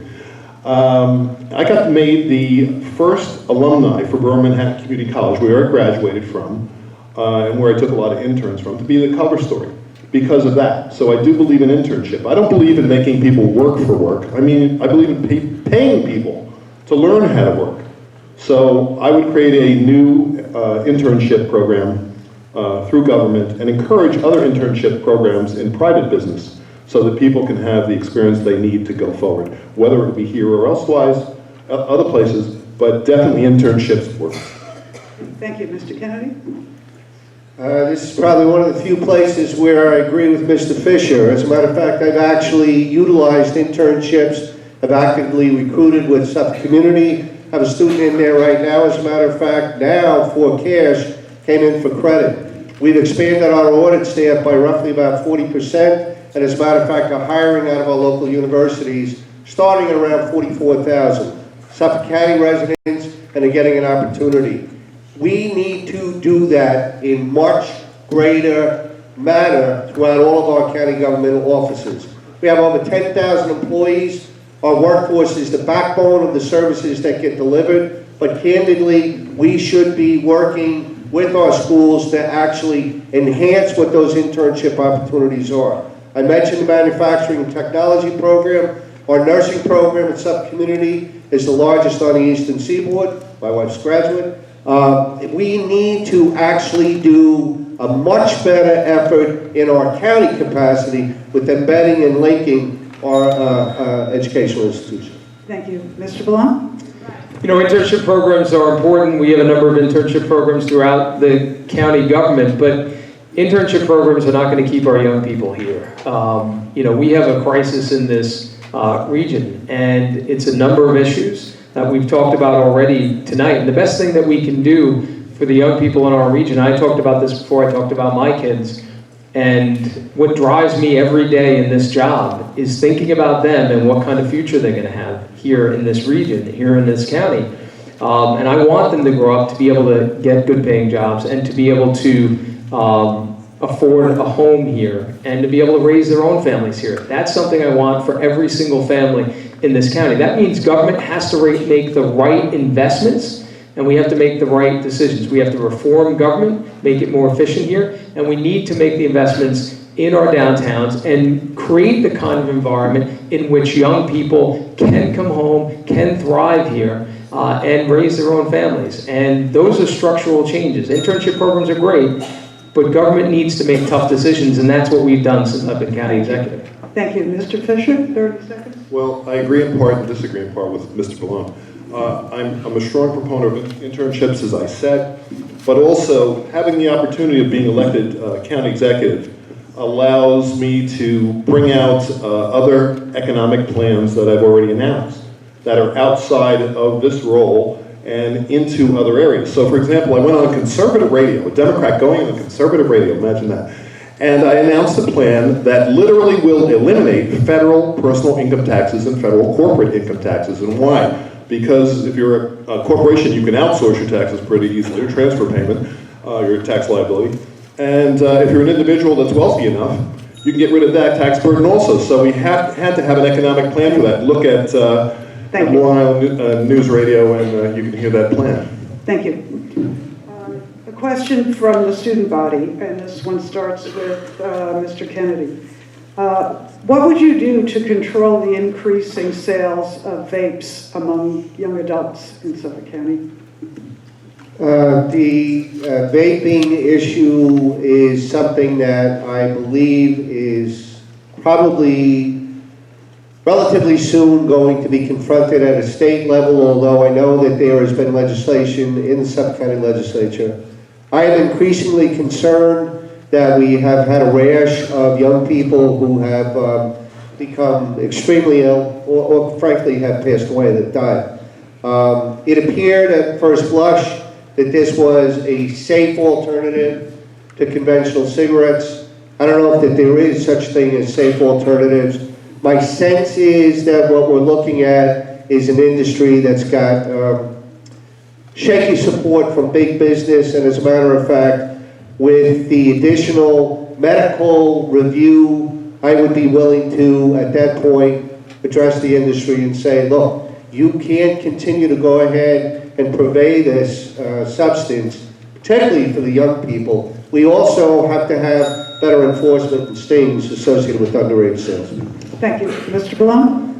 I got made the first alumni for Lower Manhattan Community College, where I graduated from, and where I took a lot of interns from, to be the cover story because of that. So I do believe in internship. I don't believe in making people work for work. I mean, I believe in paying people to learn how to work. So I would create a new internship program through government and encourage other internship programs in private business so that people can have the experience they need to go forward, whether it be here or elsewise, other places, but definitely internships work. Thank you, Mr. Kennedy. This is probably one of the few places where I agree with Mr. Fischer. As a matter of fact, I've actually utilized internships. I've actively recruited with Suffolk Community. I have a student in there right now, as a matter of fact, now for cash, came in for credit. We've expanded our audit staff by roughly about 40%, and as a matter of fact, are hiring out of our local universities, starting at around 44,000. Suffolk County residents, and are getting an opportunity. We need to do that in much greater manner throughout all of our county governmental offices. We have over 10,000 employees. Our workforce is the backbone of the services that get delivered, but candidly, we should be working with our schools to actually enhance what those internship opportunities are. I mentioned the manufacturing technology program. Our nursing program at Suffolk Community is the largest on the Eastern Seaboard. My wife's a graduate. We need to actually do a much better effort in our county capacity with embedding and linking our educational institutions. Thank you. Mr. Bellone? You know, internship programs are important. We have a number of internship programs throughout the county government, but Internship programs are not going to keep our young people here. We have a crisis in this region, and it's a number of issues that we've talked about already tonight. And the best thing that we can do for the young people in our region, I talked about this before I talked about my kids, and what drives me every day in this job is thinking about them and what kind of future they're going to have here in this region, here in this county. And I want them to grow up to be able to get good paying jobs and to be able to afford a home here and to be able to raise their own families here. That's something I want for every single family in this county. That means government has to make the right investments, and we have to make the right decisions. We have to reform government, make it more efficient here, and we need to make the investments in our downtowns and create the kind of environment in which young people can come home, can thrive here, and raise their own families. And those are structural changes. Internship programs are great, but government needs to make tough decisions, and that's what we've done since I've been county executive. Thank you. Mr. Fischer, 30 seconds. Well, I agree in part and disagree in part with Mr. Bellone. I'm a strong proponent of internships, as I said, but also having the opportunity of being elected county executive allows me to bring out other economic plans that I've already announced that are outside of this role and into other areas. So, for example, I went on conservative radio, a Democrat going on conservative radio, imagine that, and I announced a plan that literally will eliminate federal personal income taxes and federal corporate income taxes. And why? Because if you're a corporation, you can outsource your taxes pretty easily, or transfer payment, your tax liability. And if you're an individual that's wealthy enough, you can get rid of that tax burden also. So we had to have an economic plan for that. Look at Long Island News Radio, and you can hear that plan. Thank you. A question from the student body, and this one starts with Mr. Kennedy. What would you do to control the increasing sales of vapes among young adults in Suffolk County? The vaping issue is something that I believe is probably relatively soon going to be confronted at a state level, although I know that there has been legislation in the Suffolk County Legislature. I am increasingly concerned that we have had a rash of young people who have become extremely ill or frankly have passed away, that died. It appeared at first blush that this was a safe alternative to conventional cigarettes. I don't know if that there is such thing as safe alternatives. My sense is that what we're looking at is an industry that's got shaky support from big business, and as a matter of fact, with the additional medical review, I would be willing to, at that point, address the industry and say, look, you can't continue to go ahead and purvey this substance, particularly for the young people. We also have to have better enforcement and stings associated with underage sales. Thank you. Mr. Bellone?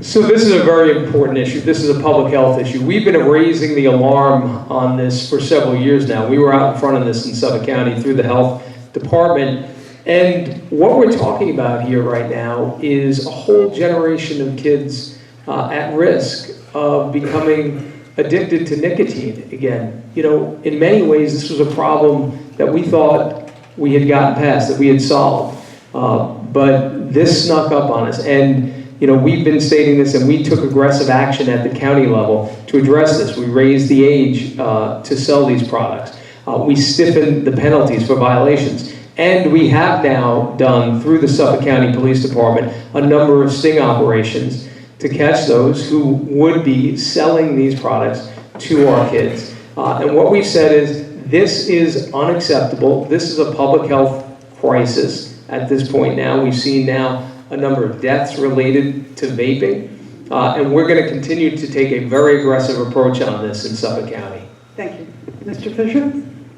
So this is a very important issue. This is a public health issue. We've been raising the alarm on this for several years now. We were out in front of this in Suffolk County through the health department. And what we're talking about here right now is a whole generation of kids at risk of becoming addicted to nicotine again. In many ways, this was a problem that we thought we had gotten past, that we had solved. But this snuck up on us. And we've been stating this, and we took aggressive action at the county level to address this. We raised the age to sell these products. We stiffened the penalties for violations. And we have now done, through the Suffolk County Police Department, a number of sting operations to catch those who would be selling these products to our kids. And what we've said is, this is unacceptable. This is a public health crisis at this point now. We've seen now a number of deaths related to vaping, and we're going to continue to take a very aggressive approach on this in Suffolk County. Thank you. Mr. Fischer?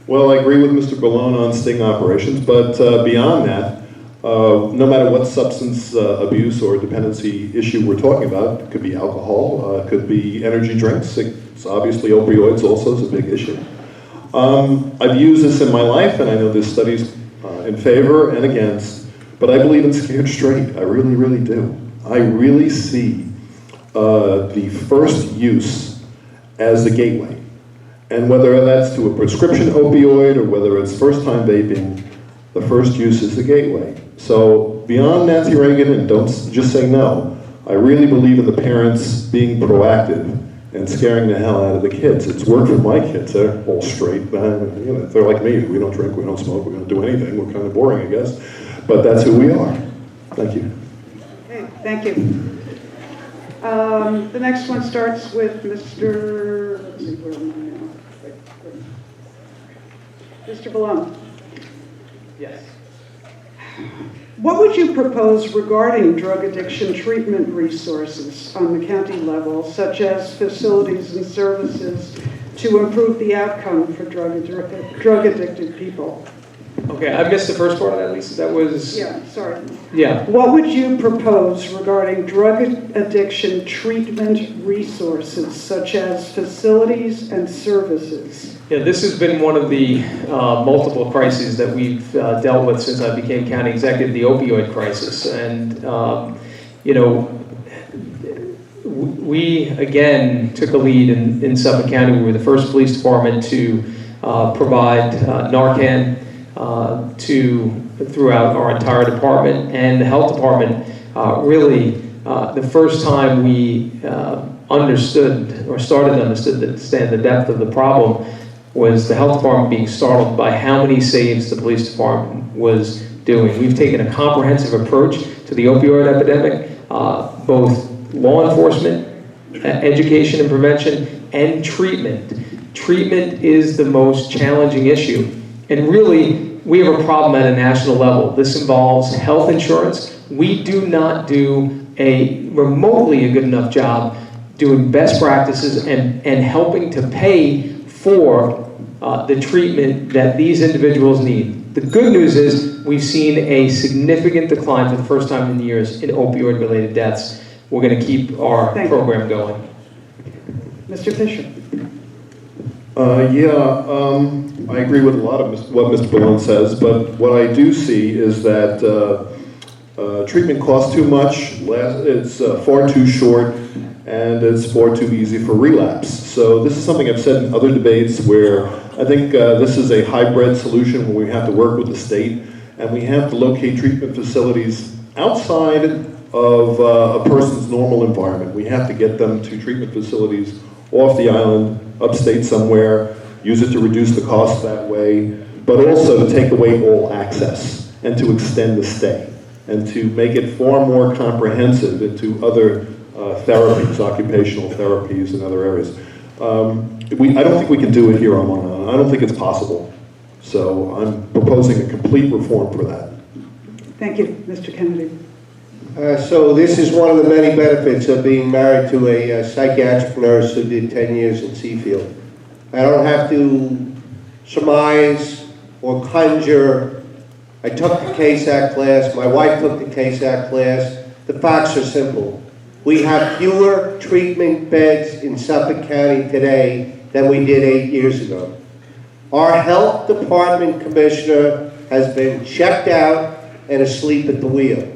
Well, I agree with Mr. Bellone on sting operations, but beyond that, no matter what substance abuse or dependency issue we're talking about, it could be alcohol, it could be energy drinks, it's obviously opioids also is a big issue. I've used this in my life, and I know there's studies in favor and against, but I believe in scared straight. I really, really do. I really see the first use as the gateway. And whether that's to a prescription opioid or whether it's first-time vaping, The first use is the gateway. So beyond Nancy Reagan and don't just say no, I really believe in the parents being proactive and scaring the hell out of the kids. It's worked for my kids. They're all straight. You know, they're like me. We don't drink, we don't smoke, we don't do anything. We're kind of boring, I guess. But that's who we are. Thank you. Okay, thank you. The next one starts with Mr. Let's see, where am I now? Mr. Bellone. Yes. What would you propose regarding drug addiction treatment resources on the county level, such as facilities and services to improve the outcome for drug addicted people? Okay, I missed the first part of that, Lisa. That was... Yeah, sorry. Yeah. What would you propose regarding drug addiction treatment resources, such as facilities and services? Yeah, this has been one of the multiple crises that we've dealt with since I became county executive, the opioid crisis. And, you know, we, again, took a lead in Suffolk County. We were the first police department to provide Narcan throughout our entire department, and the health department really the first time we understood the depth of the problem was the health department being startled by how many saves the police department was doing. We've taken a comprehensive approach to the opioid epidemic, both law enforcement, education and prevention, and treatment. Treatment is the most challenging issue. And really, we have a problem at a national level. This involves health insurance. We do not do a remotely good enough job doing best practices and helping to pay for the treatment that these individuals need. The good news is we've seen a significant decline for the first time in years in opioid-related deaths. We're going to keep our program going. Mr. Fischer. I agree with a lot of what Mr. Bellone says, but what I do see is that treatment costs too much, it's far too short, and it's far too easy for relapse. So this is something I've said in other debates where I think this is a hybrid solution where we have to work with the state, and we have to locate treatment facilities outside of a person's normal environment. We have to get them to treatment facilities off the island, upstate somewhere, use it to reduce the cost that way, but also to take away all access and to extend the stay and to make it far more comprehensive into other therapies, occupational therapies and other areas. I don't think we can do it here on Long Island. I don't think it's possible. So I'm proposing a complete reform for that. Thank you, Mr. Kennedy. So this is one of the many benefits of being married to a psychiatric nurse who did 10 years in Seafield. I don't have to surmise or conjure. I took the Case Act class. My wife took the Case Act class. The facts are simple. We have fewer treatment beds in Suffolk County today than we did 8 years ago. Our health department commissioner has been checked out and asleep at the wheel.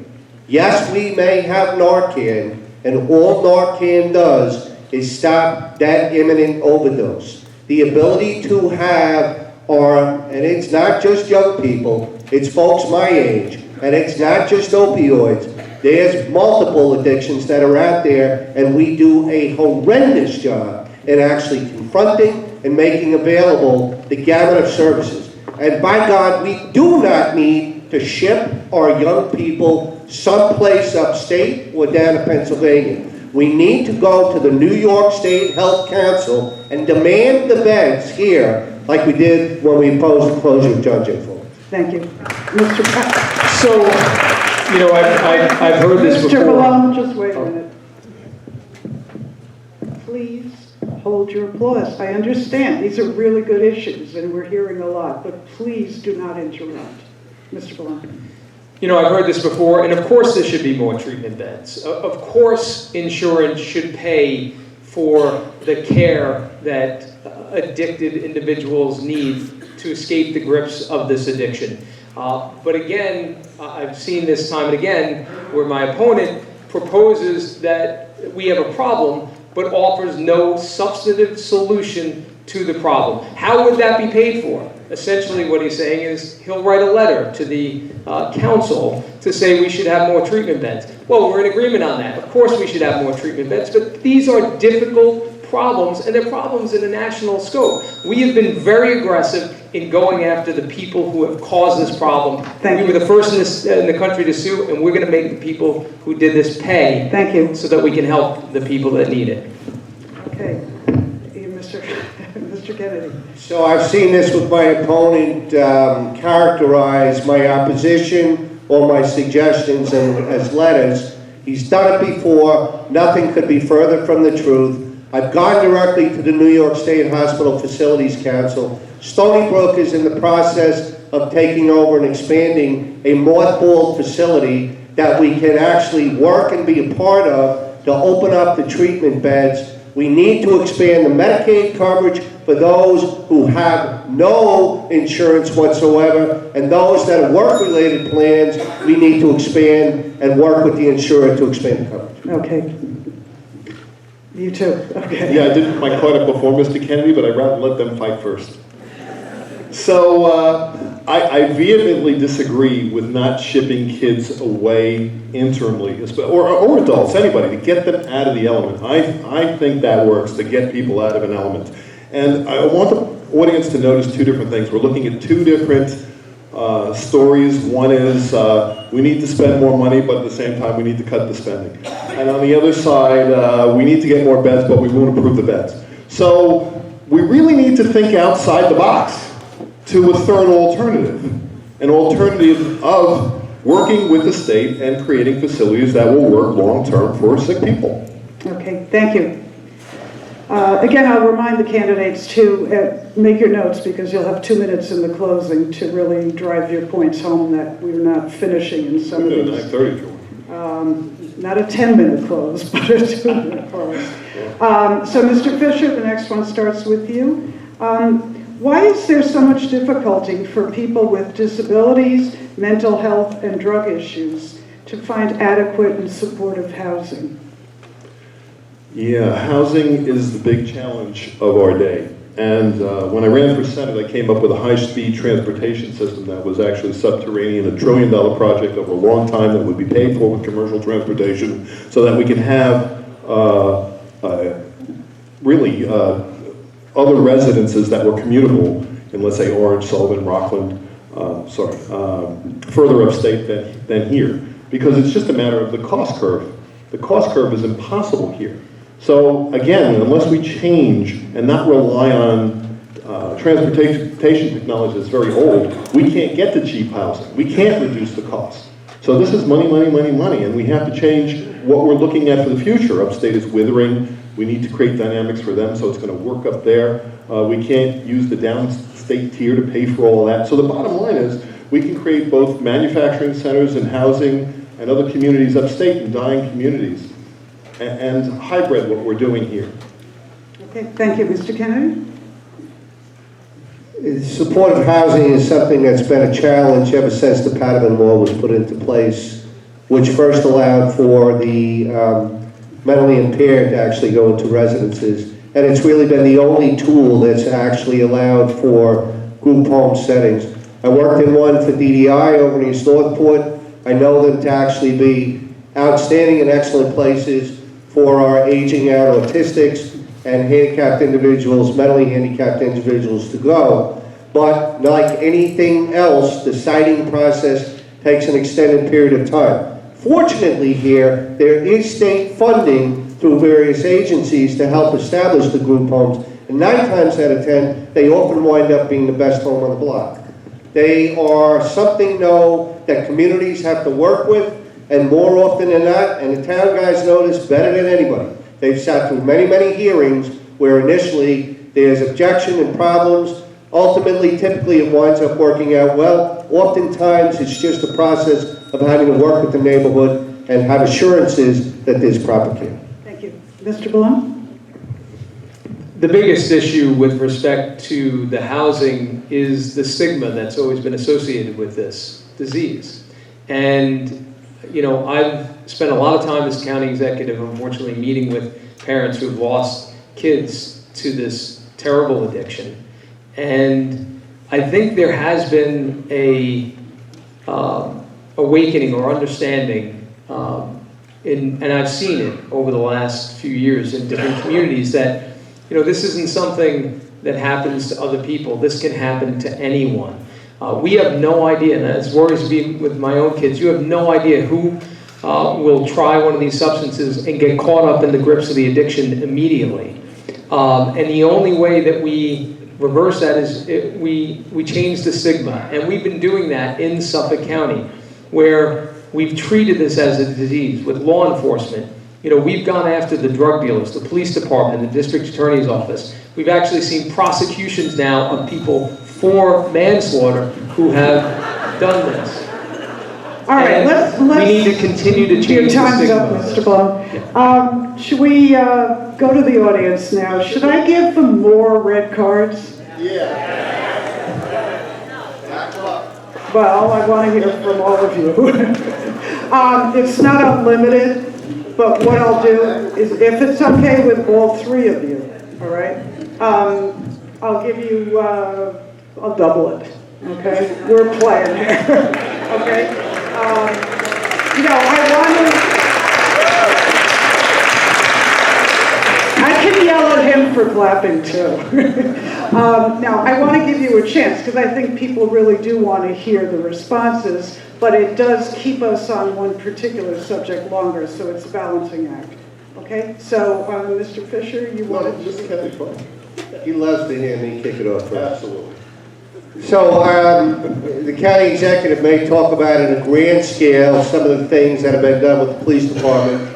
Yes, we may have Narcan, and all Narcan does is stop that imminent overdose. The ability to have and it's not just young people, it's folks my age, and it's not just opioids. There's multiple addictions that are out there, and we do a horrendous job in actually confronting and making available the gamut of services. And by God, we do not need to ship our young people someplace upstate or down to Pennsylvania. We need to go to the New York State Health Council and demand the beds here, like we did when we opposed the closure of John Jay Ford. Thank you. Mr. So, you know, I've heard this before. Mr. Bellone, just wait a minute. Please hold your applause. I understand these are really good issues and we're hearing a lot, but please do not interrupt. Mr. Bellone. You know, I've heard this before, and of course there should be more treatment beds. Of course insurance should pay for the care that addicted individuals need to escape the grips of this addiction. But again, I've seen this time and again where my opponent proposes that we have a problem but offers no substantive solution to the problem. How would that be paid for? Essentially what he's saying is he'll write a letter to the council to say we should have more treatment beds. Well, we're in agreement on that. Of course we should have more treatment beds, but these are difficult problems, and they're problems in a national scope. We have been very aggressive in going after the people who have caused this problem. We were the first in the country to sue, and we're going to make the people who did this pay. Thank you. So that we can help the people that need it. Okay, Mr. Kennedy. So I've seen this with my opponent characterize my opposition or my suggestions as letters. He's done it before. Nothing could be further from the truth. I've gone directly to the New York State Hospital Facilities Council. Stony Brook is in the process of taking over and expanding a mothballed facility that we can actually work and be a part of to open up the treatment beds. We need to expand the Medicaid coverage for those who have no insurance whatsoever, and those that have work-related plans, we need to expand and work with the insurer to expand the coverage. Okay. You too. Okay. Yeah, I did my caught up before Mr. Kennedy, but I'd rather let them fight first. So I vehemently disagree with not shipping kids away interimly, or adults, anybody, to get them out of the element. I think that works, to get people out of an element. And I want the audience to notice two different things. We're looking at two different stories. One is we need to spend more money, but at the same time we need to cut the spending. And on the other side, we need to get more beds, but we won't approve the beds. So we really need to think outside the box to a third alternative, an alternative of working with the state and creating facilities that will work long-term for sick people. Okay, thank you. Again, I'll remind the candidates to make your notes, because you'll have 2 minutes in the closing to really drive your points home that we're not finishing in some of these. 9:30 if you want. Not a 10-minute close, but a 2-minute close. So Mr. Fischer, the next one starts with you. Why is there so much difficulty for people with disabilities, mental health, and drug issues to find adequate and supportive housing? Yeah, housing is the big challenge of our day. And when I ran for Senate, I came up with a high-speed transportation system that was actually subterranean, $1 trillion project over a long time that would be paid for with commercial transportation, so that we can have really other residences that were commutable in, let's say, Orange, Sullivan, Rockland, further upstate than here. Because it's just a matter of the cost curve. The cost curve is impossible here. So again, unless we change and not rely on transportation technology that's very old, we can't get to cheap housing. We can't reduce the cost. So this is money, money, money, money, and we have to change what we're looking at for the future. Upstate is withering. We need to create dynamics for them, so it's going to work up there. We can't use the downstate tier to pay for all of that. So the bottom line is we can create both manufacturing centers and housing and other communities upstate and dying communities, and hybrid what we're doing here. Okay, thank you. Mr. Kennedy? Supportive housing is something that's been a challenge ever since the Paterman Law was put into place, which first allowed for the mentally impaired to actually go into residences. And it's really been the only tool that's actually allowed for group home settings. I worked in one for DDI over in East Northport. I know them to actually be outstanding and excellent places for our aging out autistics and handicapped individuals, mentally handicapped individuals to go. But like anything else, the siting process takes an extended period of time. Fortunately here, there is state funding through various agencies to help establish the group homes. And 9 times out of 10, they often wind up being the best home on the block. They are something, though, that communities have to work with, and more often than not, and the town guys know this better than anybody, they've sat through many, many hearings where initially there's objection and problems. Ultimately, typically it winds up working out well. Oftentimes it's just a process of having to work with the neighborhood and have assurances that there's proper care. Thank you. Mr. Bellone? The biggest issue with respect to the housing is the stigma that's always been associated with this disease. And, you know, I've spent a lot of time as county executive, unfortunately, meeting with parents who've lost kids to this terrible addiction. And I think there has been a awakening or understanding, and I've seen it over the last few years in different communities, that this isn't something that happens to other people. This can happen to anyone. We have no idea, and as worries me with my own kids, you have no idea who will try one of these substances and get caught up in the grips of the addiction immediately. And the only way that we reverse that is we change the stigma. And we've been doing that in Suffolk County, where we've treated this as a disease with law enforcement. We've gone after the drug dealers, the police department, the district attorney's office. We've actually seen prosecutions now of people for manslaughter who have done this. All right, let's we need to continue to change your the time's stigma. up, Mr. Bellone. Should we go to the audience now? Should I give them more red cards? Yeah. Well, I want to hear from all of you. It's not unlimited, but what I'll do is, if it's okay with all three of you, all right, I'll give you, I'll double it, okay? We're playing here, okay? I can yell at him for clapping too. Now, I want to give you a chance because I think people really do want to hear the responses, but it does keep us on one particular subject longer, so it's a balancing act. Okay? So, Mr. Fischer, you want to... Mr. Kennedy's fine. He loves to hear me kick it off first. Absolutely. So, the county executive may talk about in a grand scale some of the things that have been done with the police department,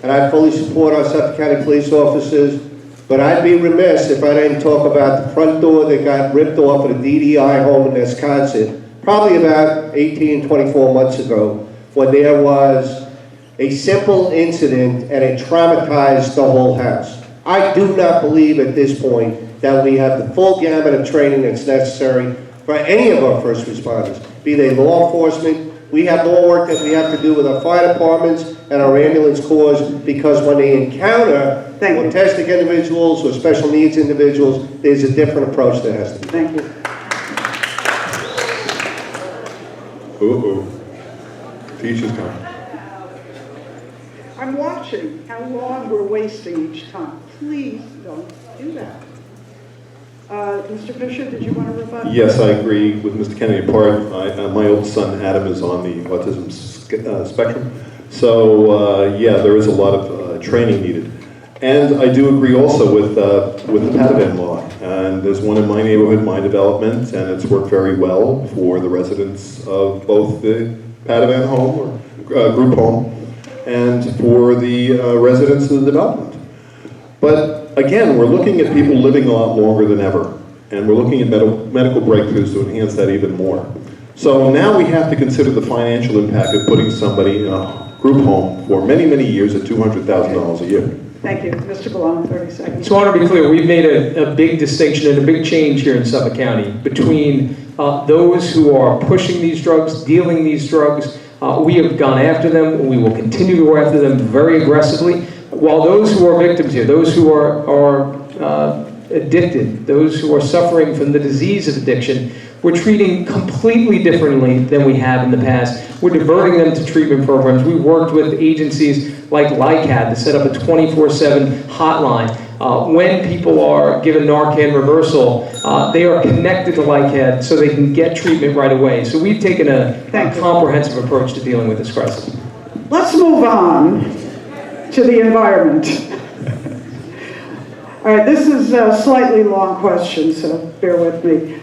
and I fully support our Suffolk County police officers, but I'd be remiss if I didn't talk about the front door that got ripped off at a DDI home in Wisconsin, probably about 18, 24 months ago, when there was a simple incident and it traumatized the whole house. I do not believe at this point that we have the full gamut of training that's necessary for any of our first responders, be they law enforcement. We have more work that we have to do with our fire departments and our ambulance corps, because when they encounter autistic individuals or special needs individuals, there's a different approach that has to be. Thank you. Teacher's coming. I'm watching how long we're wasting each time. Please don't do that. Mr. Fischer, did you want to rebut? Yes, I agree with Mr. Kennedy. My oldest son, Adam, is on the autism spectrum. So, yeah, there is a lot of training needed. And I do agree also with the Padavan law. And there's one in my neighborhood, my development, and it's worked very well for the residents of both the Padavan home, or group home, and for the residents of the development. But again, we're looking at people living a lot longer than ever, and we're looking at medical breakthroughs to enhance that even more. So now we have to consider the financial impact of putting somebody in a group home for many, many years at $200,000 a year. Thank you. Mr. Bellone, 30 seconds. So I want to be clear, we've made a big distinction and a big change here in Suffolk County between those who are pushing these drugs, dealing these drugs. We have gone after them. We will continue to go after them very aggressively. While those who are victims here, those who are addicted, those who are suffering from the disease of addiction, we're treating completely differently than we have in the past. We're diverting them to treatment programs. We worked with agencies like LICAD to set up a 24/7 hotline. When people are given Narcan reversal, they are connected to LICAD so they can get treatment right away. So we've taken a comprehensive approach to dealing with this crisis. Let's move on to the environment. All right, this is a slightly long question, so bear with me.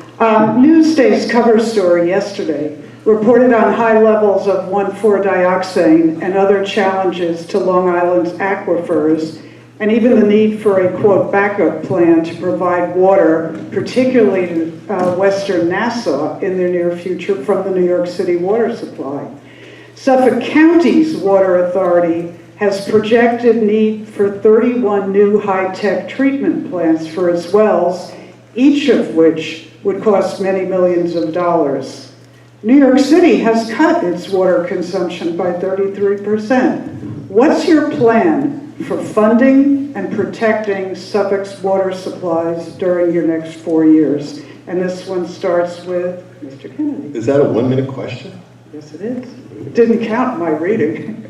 Newsday's cover story yesterday reported on high levels of 1,4-dioxane and other challenges to Long Island's aquifers, and even the need for a, quote, backup plan to provide water, particularly to Western Nassau in the near future from the New York City water supply. Suffolk County's water authority has projected need for 31 new high-tech treatment plants for its wells, each of which would cost many millions of dollars. New York City has cut its water consumption by 33%. What's your plan for funding and protecting Suffolk's water supplies during your next 4 years? And this one starts with Mr. Kennedy. Is that a 1-minute question? Yes, it is. It didn't count my reading.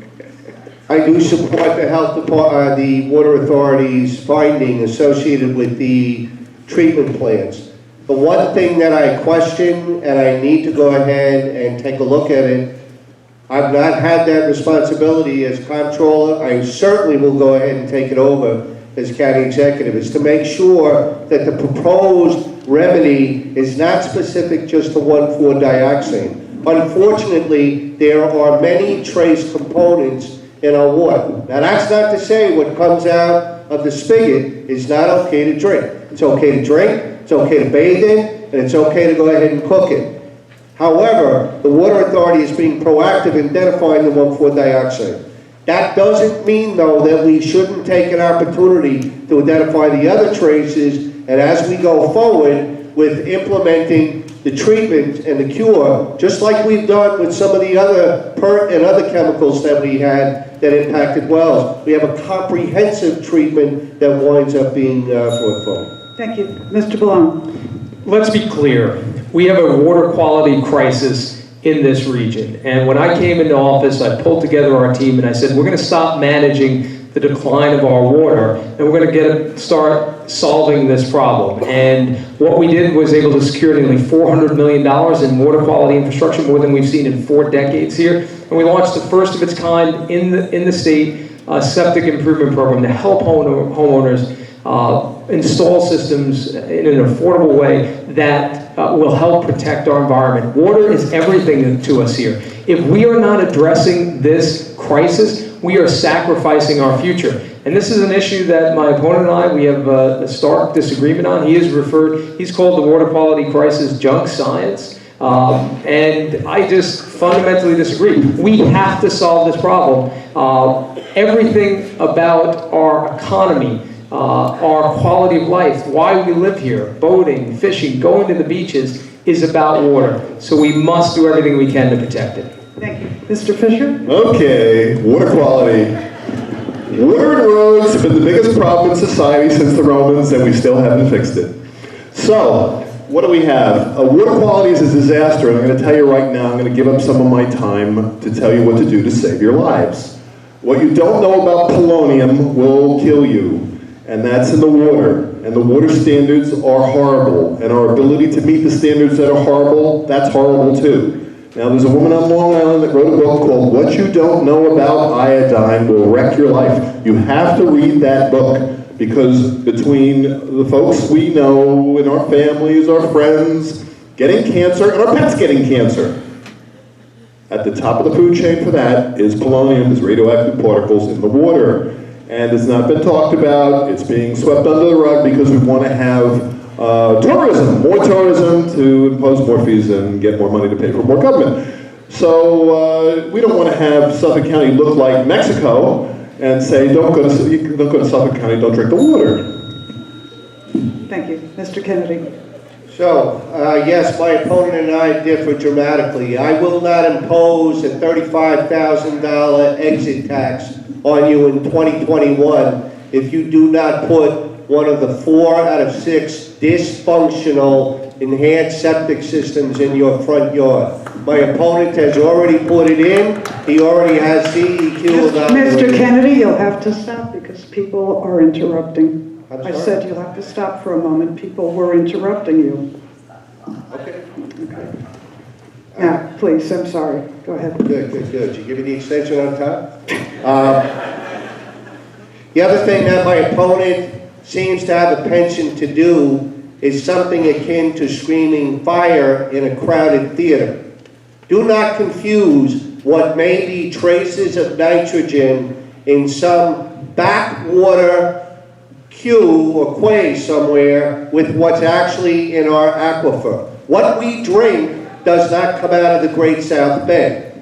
I do support the health department, the water authority's finding associated with the treatment plants. The one thing that I question, and I need to go ahead and take a look at it, I've not had that responsibility as comptroller. I certainly will go ahead and take it over as county executive, is to make sure that the proposed remedy is not specific just to 1,4-dioxane. Unfortunately, there are many trace components in our water. Now, that's not to say what comes out of the spigot is not okay to drink. It's okay to drink, it's okay to bathe in, and it's okay to go ahead and cook it. However, the Water Authority is being proactive in identifying the 1,4-dioxane. That doesn't mean, though, that we shouldn't take an opportunity to identify the other traces, and as we go forward with implementing the treatment and the cure, just like we've done with some of the other PERT and other chemicals that we had that impacted wells, we have a comprehensive treatment that winds up being brought forward. Thank you. Mr. Bellone. Let's be clear. We have a water quality crisis in this region. And when I came into office, I pulled together our team and I said, we're going to stop managing the decline of our water, and we're going to start solving this problem. And what we did was able to secure nearly $400 million in water quality infrastructure, more than we've seen in 4 decades here. And we launched the first of its kind in the state septic improvement program to help homeowners install systems in an affordable way that will help protect our environment. Water is everything to us here. If we are not addressing this crisis, we are sacrificing our future. And this is an issue that my opponent and I, we have a stark disagreement on. He's called the water quality crisis junk science. And I just fundamentally disagree. We have to solve this problem. Everything about our economy, our quality of life, why we live here, boating, fishing, going to the beaches, is about water. So we must do everything we can to protect it. Thank you. Mr. Fischer? Okay, water quality. Water and roads have been the biggest problem in society since the Romans, and we still haven't fixed it. So, what do we have? Water quality is a disaster, and I'm going to tell you right now, I'm going to give up some of my time to tell you what to do to save your lives. What you don't know about polonium will kill you, and that's in the water. And the water standards are horrible, and our ability to meet the standards that are horrible, that's horrible too. Now, there's a woman on Long Island that wrote a book called What You Don't Know About Iodine Will Wreck Your Life. You have to read that book, because between the folks we know in our families, our friends, getting cancer, and our pets getting cancer, at the top of the food chain for that is polonium, is radioactive particles in the water. And it's not been talked about, it's being swept under the rug because we want to have tourism, more tourism to impose more fees and get more money to pay for more government. So we don't want to have Suffolk County look like Mexico and say, don't go to Suffolk County, don't drink the water. Thank you. Mr. Kennedy. So, yes, my opponent and I differ dramatically. I will not impose a $35,000 exit tax on you in 2021 if you do not put one of the 4 out of 6 dysfunctional enhanced septic systems in your front yard. My opponent has already put it in. He already has CEQ. Mr. Kennedy, you'll have to stop because people are interrupting. I said you'll have to stop for a moment. People were interrupting you. Okay. Now, please, I'm sorry. Go ahead. Good. Did you give me the extension on top? The other thing that my opponent seems to have a penchant to do is something akin to screaming fire in a crowded theater. Do not confuse what may be traces of nitrogen in some backwater queue or quay somewhere with what's actually in our aquifer. What we drink does not come out of the Great South Bay.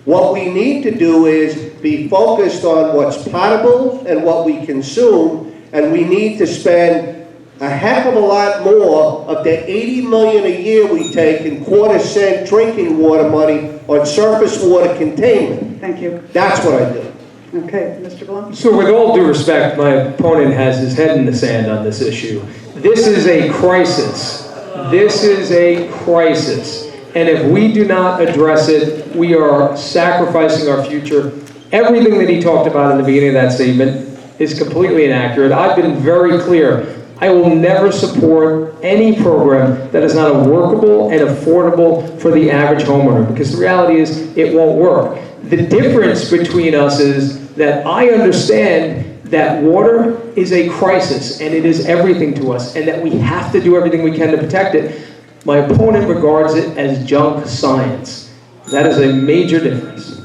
What we need to do is be focused on what's potable and what we consume, and we need to spend a heck of a lot more of the $80 million a year we take in quarter-cent drinking water money on surface water containment. Thank you. That's what I do. Okay, Mr. Bellone? So with all due respect, my opponent has his head in the sand on this issue. This is a crisis. This is a crisis. And if we do not address it, we are sacrificing our future. Everything that he talked about in the beginning of that statement is completely inaccurate. I've been very clear. I will never support any program that is not workable and affordable for the average homeowner, because the reality is it won't work. The difference between us is that I understand that water is a crisis and it is everything to us, and that we have to do everything we can to protect it. My opponent regards it as junk science. That is a major difference.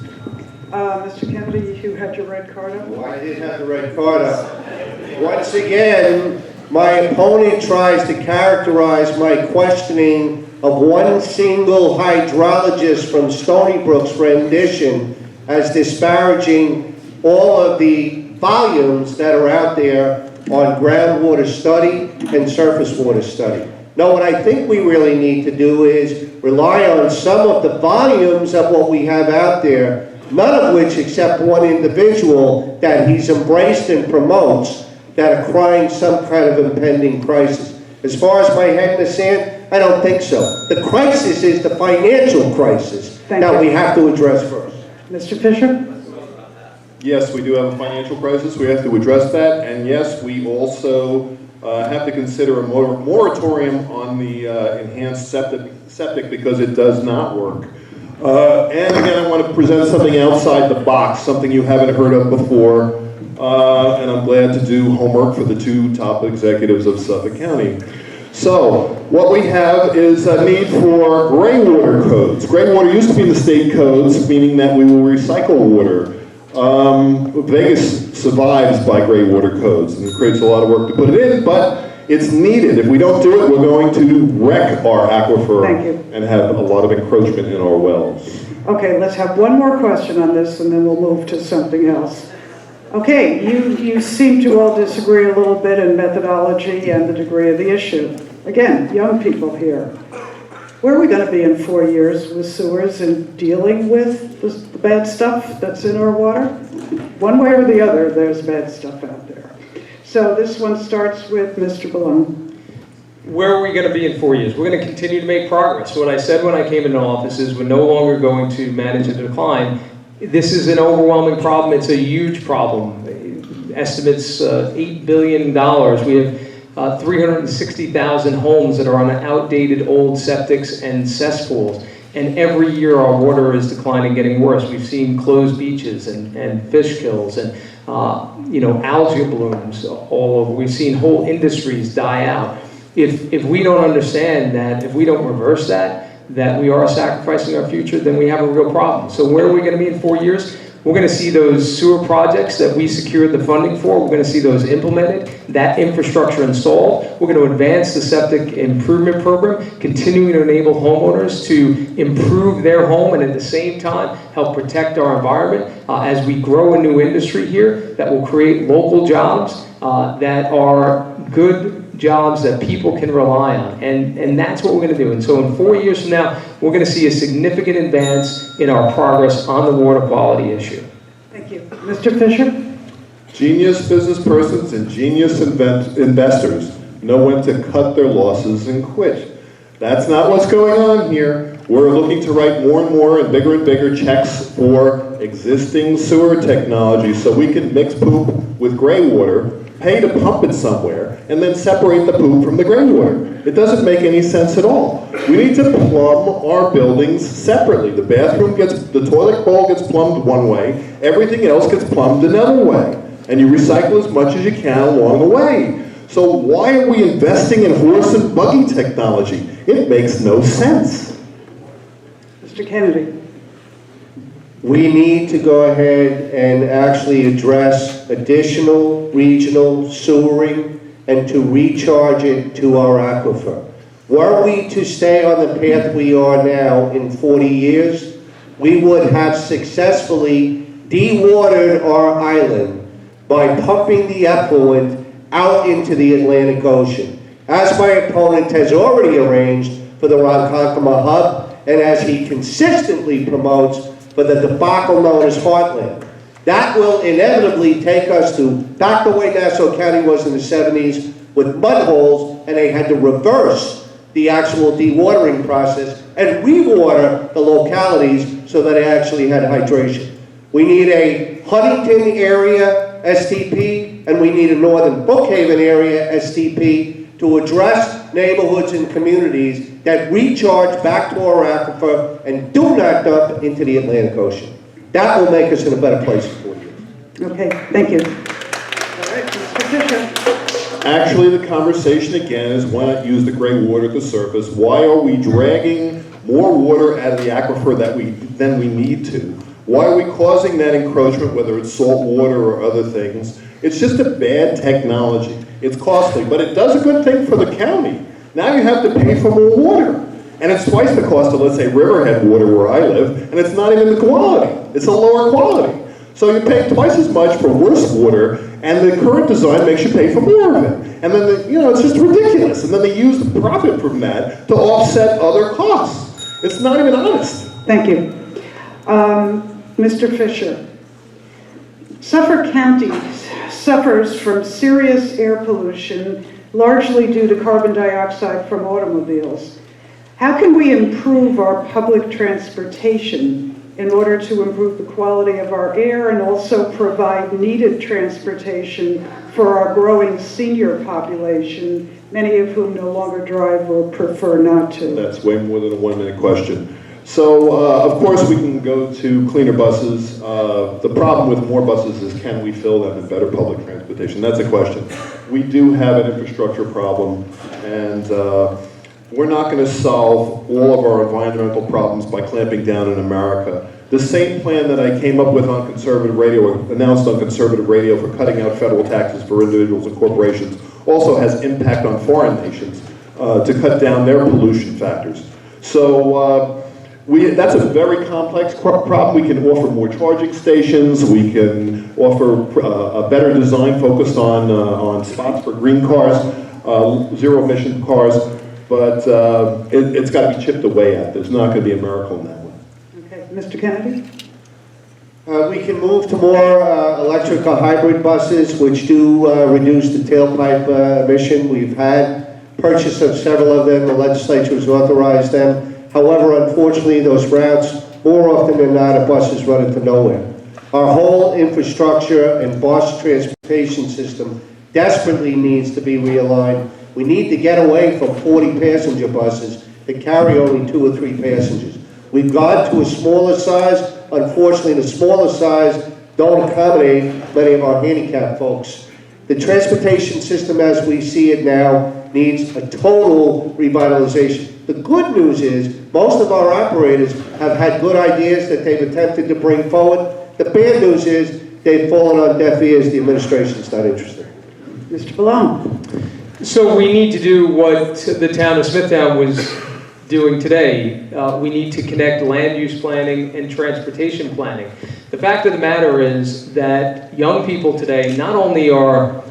Mr. Kennedy, you had your red card up? Well, I did have the red card up. Once again, my opponent tries to characterize my questioning of one single hydrologist from Stony Brook's rendition as disparaging all of the volumes that are out there on groundwater study and surface water study. No, what I think we really need to do is rely on some of the volumes of what we have out there, none of which except one individual that he's embraced and promotes, that are crying some kind of impending crisis. As far as my head in the sand, I don't think so. The crisis is the financial crisis that we have to address first. Mr. Fischer? Yes, we do have a financial crisis. We have to address that. And yes, we also have to consider a moratorium on the enhanced septic because it does not work. And again, I want to present something outside the box, something you haven't heard of before. And I'm glad to do homework for the two top executives of Suffolk County. So, what we have is a need for gray water codes. Gray water used to be in the state codes, meaning that we will recycle water. Vegas survives by gray water codes, and it creates a lot of work to put it in, but it's needed. If we don't do it, we're going to wreck our aquifer and have a lot of encroachment in our wells. Okay, let's have one more question on this, and then we'll move to something else. Okay, you seem to all disagree a little bit in methodology and the degree of the issue. Again, young people here. Where are we going to be in 4 years with sewers and dealing with the bad stuff that's in our water? One way or the other, there's bad stuff out there. So this one starts with Mr. Bellone. Where are we going to be in 4 years? We're going to continue to make progress. What I said when I came into office is we're no longer going to manage a decline. This is an overwhelming problem. It's a huge problem. Estimates $8 billion. We have 360,000 homes that are on outdated old septics and cesspools. And every year our water is declining, getting worse. We've seen closed beaches and fish kills and algae blooms all over. We've seen whole industries die out. If we don't understand that, if we don't reverse that we are sacrificing our future, then we have a real problem. So where are we going to be in 4 years? We're going to see those sewer projects that we secured the funding for. We're going to see those implemented, that infrastructure installed. We're going to advance the septic improvement program, continuing to enable homeowners to improve their home and at the same time help protect our environment as we grow a new industry here that will create local jobs that are good jobs that people can rely on, and that's what we're going to do. And so in 4 years from now, we're going to see a significant advance in our progress on the water quality issue. Thank you. Mr. Fischer? Genius business persons and genius investors know when to cut their losses and quit. That's not what's going on here. We're looking to write more and more and bigger checks for existing sewer technology so we can mix poop with gray water, pay to pump it somewhere, and then separate the poop from the gray water. It doesn't make any sense at all. We need to plumb our buildings separately. The toilet bowl gets plumbed one way, everything else gets plumbed another way. And you recycle as much as you can along the way. So why are we investing in horse and buggy technology? It makes no sense. Mr. Kennedy? We need to go ahead and actually address additional regional sewering and to recharge it to our aquifer. Were we to stay on the path we are now in 40 years, we would have successfully dewatered our island by pumping the effluent out into the Atlantic Ocean, as my opponent has already arranged for the Ronkonkoma Hub, and as he consistently promotes for the debacle known as Heartland. That will inevitably take us back the way Nassau County was in the 70s with mud holes, and they had to reverse the actual dewatering process and rewater the localities so that they actually had hydration. We need a Huntington area STP, and we need a Northern Brookhaven area STP to address neighborhoods and communities that recharge back to our aquifer and do not dump into the Atlantic Ocean. That will make us in a better place in 4 years. Okay, thank you. All right, Mr. Fischer. Actually, the conversation again is why not use the gray water to surface? Why are we dragging more water out of the aquifer than we need to? Why are we causing that encroachment, whether it's salt water or other things? It's just a bad technology. It's costly, but it does a good thing for the county. Now you have to pay for more water. And it's twice the cost of, let's say, Riverhead water where I live, and it's not even the quality. It's a lower quality. So you pay twice as much for worse water, and the current design makes you pay for more of it. And then, it's just ridiculous. And then they use the profit from that to offset other costs. It's not even honest. Thank you. Mr. Fischer, Suffolk County suffers from serious air pollution, largely due to carbon dioxide from automobiles. How can we improve our public transportation in order to improve the quality of our air and also provide needed transportation for our growing senior population, many of whom no longer drive or prefer not to? That's way more than a 1-minute question. So, of course, we can go to cleaner buses. The problem with more buses is, can we fill them in better public transportation? That's a question. We do have an infrastructure problem, and we're not going to solve all of our environmental problems by clamping down in America. The same plan that I came up with on conservative radio, or announced on conservative radio for cutting out federal taxes for individuals and corporations, also has impact on foreign nations to cut down their pollution factors. So that's a very complex problem. We can offer more charging stations. We can offer a better design focused on spots for green cars, zero-emission cars. But it's got to be chipped away at. There's not going to be a miracle in that one. Okay, Mr. Kennedy? We can move to more electric or hybrid buses, which do reduce the tailpipe emission. We've had purchase of several of them. The legislature has authorized them. However, unfortunately, those routes, more often than not, the buses run into nowhere. Our whole infrastructure and bus transportation system desperately needs to be realigned. We need to get away from 40-passenger buses that carry only 2 or 3 passengers. We've gone to a smaller size. Unfortunately, the smaller size don't accommodate many of our handicapped folks. The transportation system as we see it now needs a total revitalization. The good news is most of our operators have had good ideas that they've attempted to bring forward. The bad news is they've fallen on deaf ears. The administration's not interested. Mr. Bellone? So we need to do what the town of Smithtown was doing today. We need to connect land use planning and transportation planning. The fact of the matter is that young people today not only are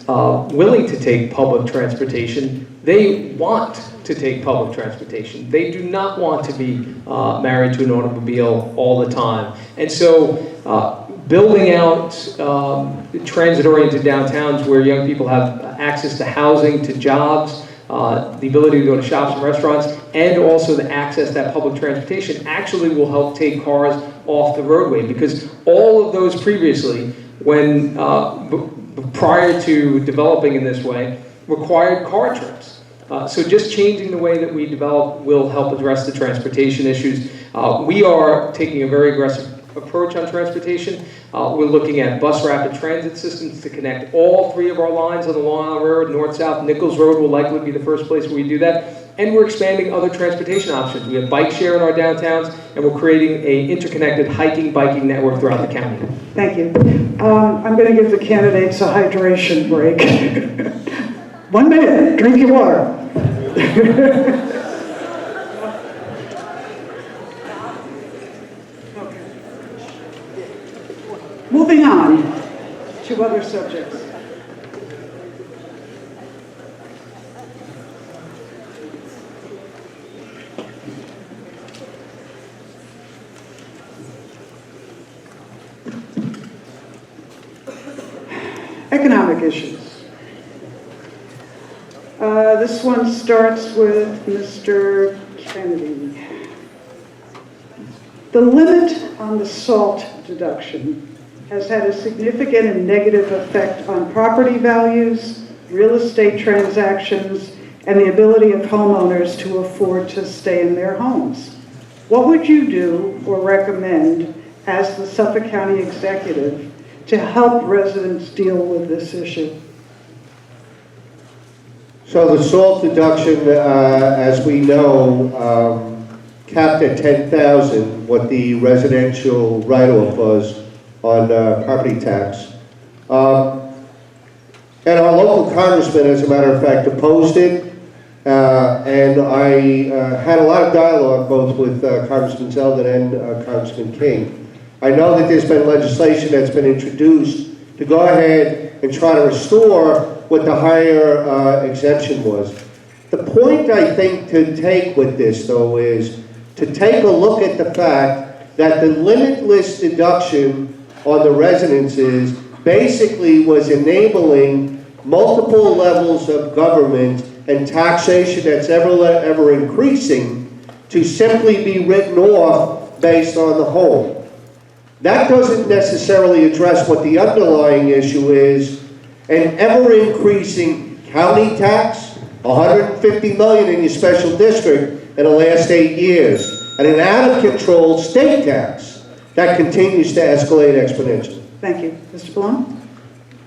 willing to take public transportation, they want to take public transportation. They do not want to be married to an automobile all the time. And so building out transit-oriented downtowns where young people have access to housing, to jobs, the ability to go to shops and restaurants, and also to access that public transportation actually will help take cars off the roadway, because all of those previously, when prior to developing in this way, required car trips. So just changing the way that we develop will help address the transportation issues. We are taking a very aggressive approach on transportation. We're looking at bus rapid transit systems to connect all 3 of our lines on the Long Island Railroad, north-south. Nichols Road will likely be the first place where we do that. And we're expanding other transportation options. We have bike share in our downtowns, and we're creating an interconnected hiking, biking network throughout the county. Thank you. I'm going to give the candidates a hydration break. 1 minute, drink your water. Moving on to other subjects. Economic issues. This one starts with Mr. Kennedy. The limit on the SALT deduction has had a significant and negative effect on property values, real estate transactions, and the ability of homeowners to afford to stay in their homes. What would you do or recommend as the Suffolk County Executive to help residents deal with this issue? So the SALT deduction, as we know, capped at $10,000, what the residential write-off was on property tax. And our local congressman, as a matter of fact, opposed it. And I had a lot of dialogue both with Congressman Zeldin and Congressman King. I know that there's been legislation that's been introduced to go ahead and try to restore what the higher exemption was. The point I think to take with this, though, is to take a look at the fact that the limitless deduction on the residences basically was enabling multiple levels of government and taxation that's ever increasing to simply be written off based on the home. That doesn't necessarily address what the underlying issue is, an ever-increasing county tax, $150 million in your special district in the last 8 years, and an out-of-control state tax that continues to escalate exponentially. Thank you. Mr. Bellone?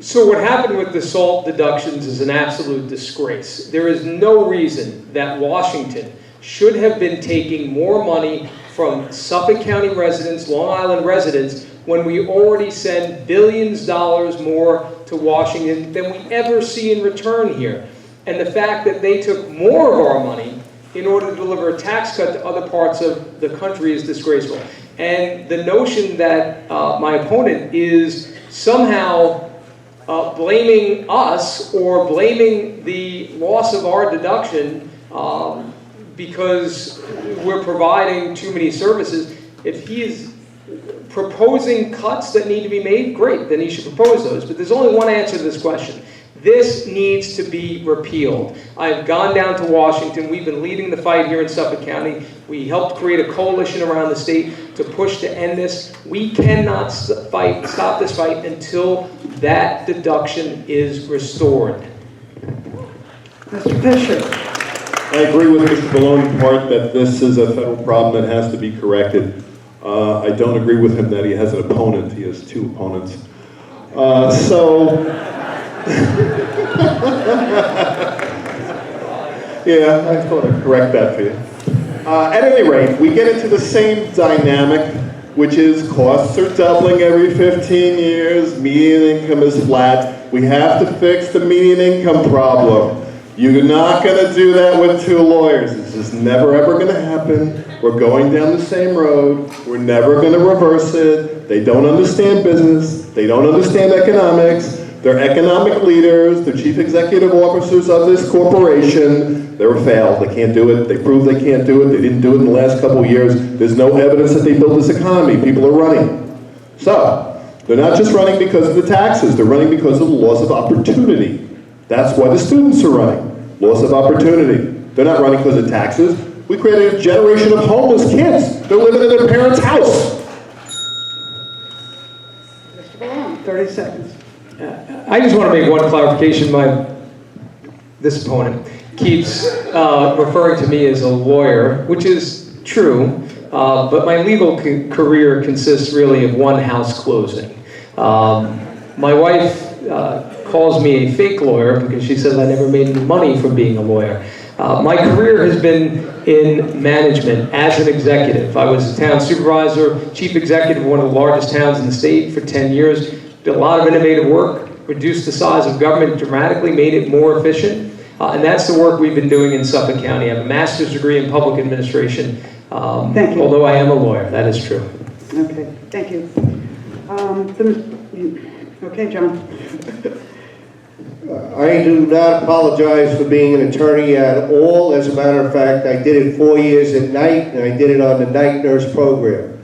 So what happened with the SALT deductions is an absolute disgrace. There is no reason that Washington should have been taking more money from Suffolk County residents, Long Island residents, when we already send billions of dollars more to Washington than we ever see in return here. And the fact that they took more of our money in order to deliver a tax cut to other parts of the country is disgraceful. And the notion that my opponent is somehow blaming us or blaming the loss of our deduction because we're providing too many services. If he is proposing cuts that need to be made, great, then he should propose those. But there's only one answer to this question. This needs to be repealed. I've gone down to Washington. We've been leading the fight here in Suffolk County. We helped create a coalition around the state to push to end this. We cannot stop this fight until that deduction is restored. Mr. Fischer? I agree with Mr. Bellone in part that this is a federal problem that has to be corrected. I don't agree with him that he has an opponent. He has two opponents. Yeah, I thought I'd correct that for you. At any rate, we get into the same dynamic, which is costs are doubling every 15 years, median income is flat. We have to fix the median income problem. You're not going to do that with two lawyers. It's just never ever going to happen. We're going down the same road. We're never going to reverse it. They don't understand business. They don't understand economics. They're economic leaders. They're chief executive officers of this corporation. They were failed. They can't do it. They proved they can't do it. They didn't do it in the last couple of years. There's no evidence that they built this economy. People are running. So, they're not just running because of the taxes. They're running because of the loss of opportunity. That's why the students are running. Loss of opportunity. They're not running because of taxes. We created a generation of homeless kids. They're living in their parents' house. Mr. Bellone, 30 seconds. I just want to make one clarification. This opponent keeps referring to me as a lawyer, which is true, but my legal career consists really of one house closing. My wife calls me a fake lawyer because she says I never made any money from being a lawyer. My career has been in management as an executive. I was a town supervisor, chief executive of one of the largest towns in the state for 10 years. Did a lot of innovative work, reduced the size of government dramatically, made it more efficient. And that's the work we've been doing in Suffolk County. I have a master's degree in public administration, Thank you. although I am a lawyer. That is true. Okay, thank you. Okay, John. I do not apologize for being an attorney at all. As a matter of fact, I did it 4 years at night, and I did it on the night nurse program.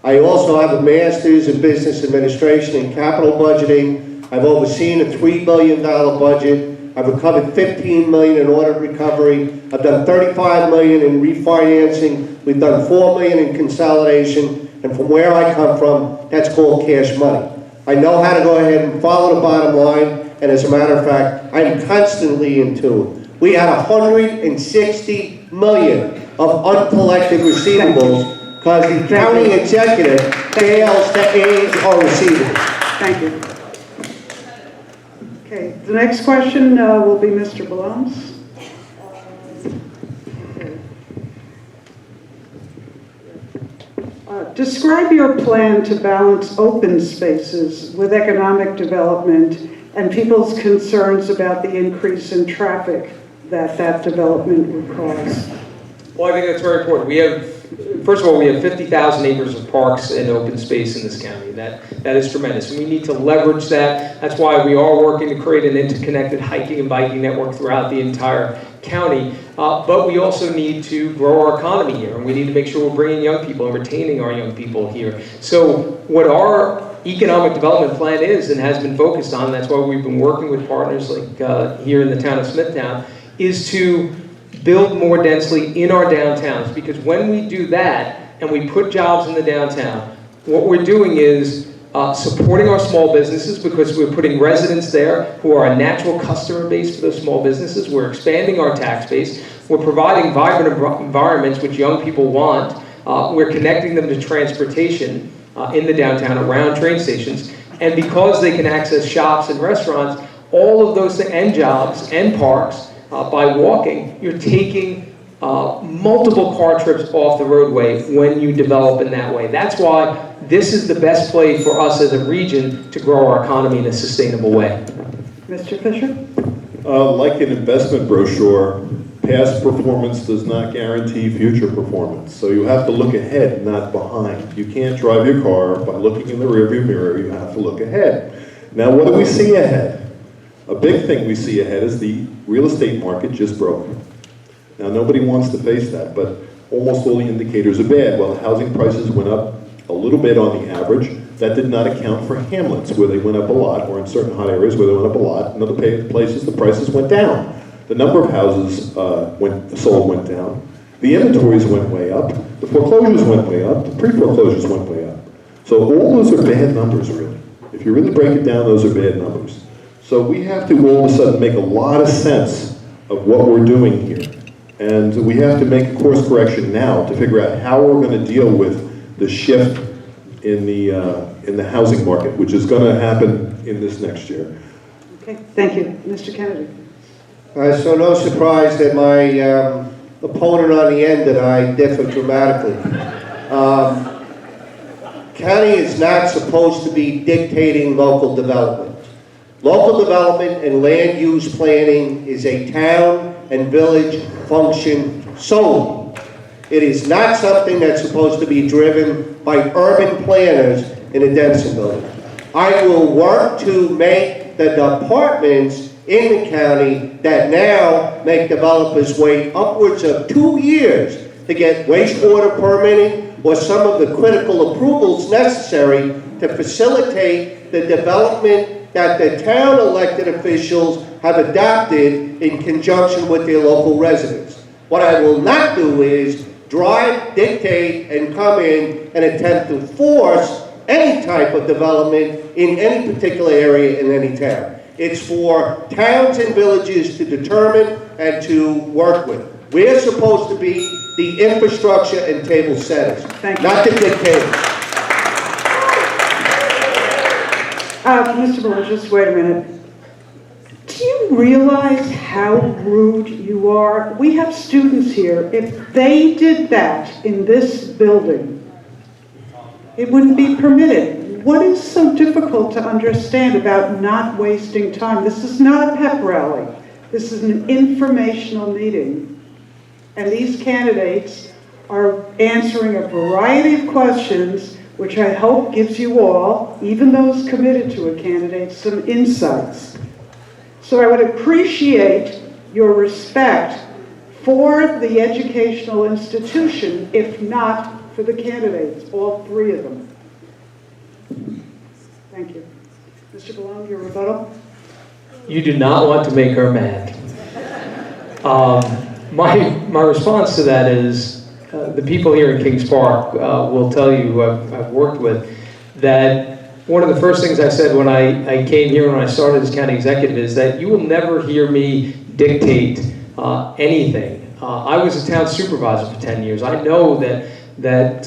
I also have a master's in business administration and capital budgeting I've overseen a $3 billion budget. I've recovered $15 million in audit recovery. I've done $35 million in refinancing. We've done $4 million in consolidation. And from where I come from, that's called cash money. I know how to go ahead and follow the bottom line. And as a matter of fact, I'm constantly in tune. We had $160 million of uncollected receivables because the county executive fails to age our receivables. Thank you. Okay, the next question will be Mr. Bellone's. Describe your plan to balance open spaces with economic development and people's concerns about the increase in traffic that development would cause. Well, I think that's very important. First of all, we have 50,000 acres of parks and open space in this county. That is tremendous. And we need to leverage that. That's why we are working to create an interconnected hiking and biking network throughout the entire county. But we also need to grow our economy here, and we need to make sure we're bringing young people and retaining our young people here. So what our economic development plan is and has been focused on, that's why we've been working with partners like here in the town of Smithtown, is to build more densely in our downtowns. Because when we do that and we put jobs in the downtown, what we're doing is supporting our small businesses because we're putting residents there who are a natural customer base for those small businesses. We're expanding our tax base. We're providing vibrant environments which young people want. We're connecting them to transportation in the downtown around train stations. And because they can access shops and restaurants, all of those things, and jobs and parks, by walking, you're taking multiple car trips off the roadway when you develop in that way. That's why this is the best play for us as a region to grow our economy in a sustainable way. Mr. Fischer? Like an investment brochure, past performance does not guarantee future performance. So you have to look ahead, not behind. You can't drive your car by looking in the rearview mirror. You have to look ahead. Now, what do we see ahead? A big thing we see ahead is the real estate market just broke. Now, nobody wants to face that, but almost all the indicators are bad. Well, housing prices went up a little bit on the average. That did not account for hamlets, where they went up a lot, or in certain hot areas where they went up a lot. In other places, the prices went down. The number of houses sold went down. The inventories went way up. The foreclosures went way up. The pre-foreclosures went way up. So all those are bad numbers, really. If you really break it down, those are bad numbers. So we have to all of a sudden make a lot of sense of what we're doing here. And we have to make a course correction now to figure out how we're going to deal with the shift in the housing market, which is going to happen in this next year. Okay, thank you. Mr. Kennedy? So no surprise that my opponent on the end and I differ dramatically. County is not supposed to be dictating local development. Local development and land use planning is a town and village function solely. It is not something that's supposed to be driven by urban planners in a density building. I will work to make the departments in the county that now make developers wait upwards of 2 years to get wastewater permitting or some of the critical approvals necessary to facilitate the development that the town elected officials have adopted in conjunction with their local residents. What I will not do is drive, dictate, and come in and attempt to force any type of development in any particular area in any town. It's for towns and villages to determine and to work with. We're supposed to be the infrastructure and table setters, not the dictators. Mr. Bellone, just wait a minute. Do you realize how rude you are? We have students here. If they did that in this building, it wouldn't be permitted. What is so difficult to understand about not wasting time? This is not a pep rally. This is an informational meeting. And these candidates are answering a variety of questions, which I hope gives you all, even those committed to a candidate, some insights. So I would appreciate your respect for the educational institution, if not for the candidates, all three of them. Thank you. Mr. Bellone, your rebuttal? You do not want to make her mad. My response to that is, the people here in Kings Park will tell you who I've worked with, that one of the first things I said when I came here, when I started as county executive, is that you will never hear me dictate anything. I was a town supervisor for 10 years. I know that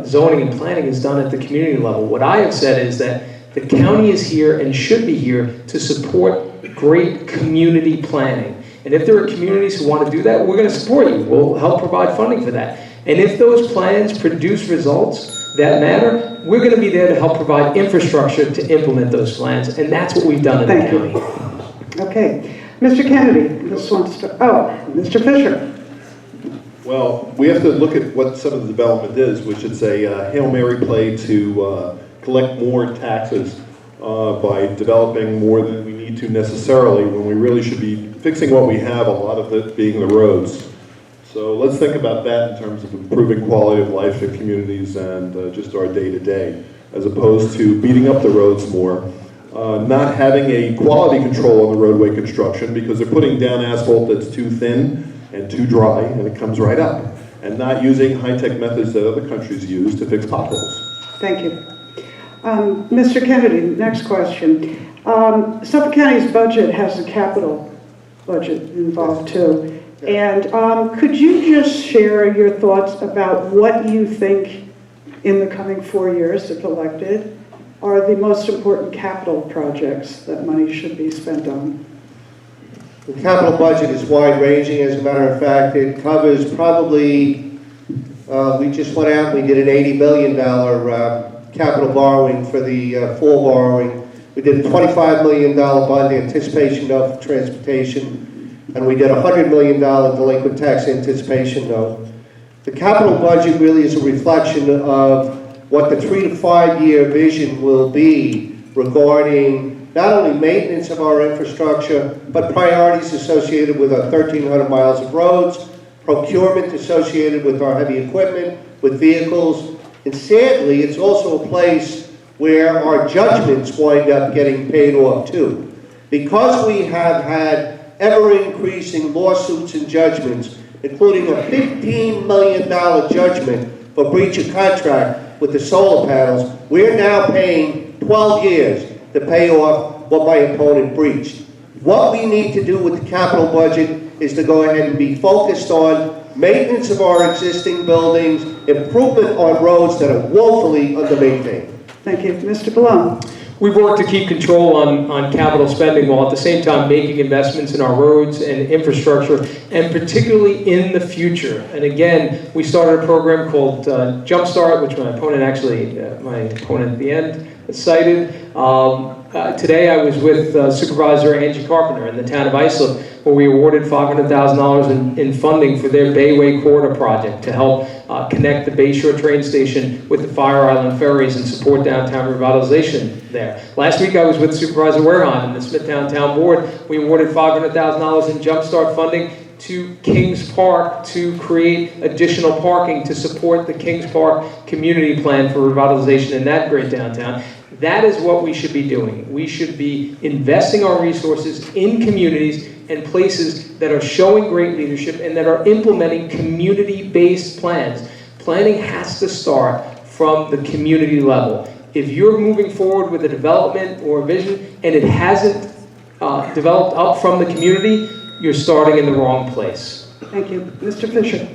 zoning and planning is done at the community level. What I have said is that the county is here and should be here to support great community planning. And if there are communities who want to do that, we're going to support you. We'll help provide funding for that. And if those plans produce results that matter, we're going to be there to help provide infrastructure to implement those plans. And that's what we've done in the county. Okay. Mr. Kennedy, this one's, Mr. Fischer. Well, we have to look at what some of the development is, which is a Hail Mary play to collect more taxes by developing more than we need to necessarily, when we really should be fixing what we have, a lot of it being the roads. So let's think about that in terms of improving quality of life in communities and just our day-to-day, as opposed to beating up the roads more. Not having a quality control on the roadway construction because they're putting down asphalt that's too thin and too dry and it comes right up. And not using high-tech methods that other countries use to fix potholes. Thank you. Mr. Kennedy, next question. Suffolk County's budget has a capital budget involved too. And could you just share your thoughts about what you think in the coming 4 years, if elected, are the most important capital projects that money should be spent on? The capital budget is wide-ranging. As a matter of fact, it covers probably, we just went out and we did an $80 million capital borrowing for the fall borrowing. We did a $25 million bond anticipation note for transportation, and we did a $100 million delinquent tax anticipation note. The capital budget really is a reflection of what the 3 to 5 year vision will be regarding not only maintenance of our infrastructure, but priorities associated with our 1,300 miles of roads, procurement associated with our heavy equipment, with vehicles, and sadly, it's also a place where our judgments wind up getting paid off too. Because we have had ever-increasing lawsuits and judgments, including a $15 million judgment for breach of contract with the solar panels, we're now paying 12 years to pay off what my opponent breached. What we need to do with the capital budget is to go ahead and be focused on maintenance of our existing buildings, improvement on roads that are woefully under-maintained. Thank you. Mr. Bellone. We've worked to keep control on capital spending while at the same time making investments in our roads and infrastructure, and particularly in the future. And again, we started a program called Jumpstart, which my opponent at the end cited. Today I was with Supervisor Angie Carpenter in the town of Islip, where we awarded $500,000 in funding for their Bayway Corridor project to help connect the Bayshore train station with the Fire Island ferries and support downtown revitalization there. Last week I was with Supervisor Wareheim and the Smithtown Town Board. We awarded $500,000 in Jumpstart funding to Kings Park to create additional parking to support the Kings Park community plan for revitalization in that great downtown. That is what we should be doing. We should be investing our resources in communities and places that are showing great leadership and that are implementing community-based plans. Planning has to start from the community level. If you're moving forward with a development or a vision and it hasn't developed up from the community, you're starting in the wrong place. Thank you. Mr. Fischer.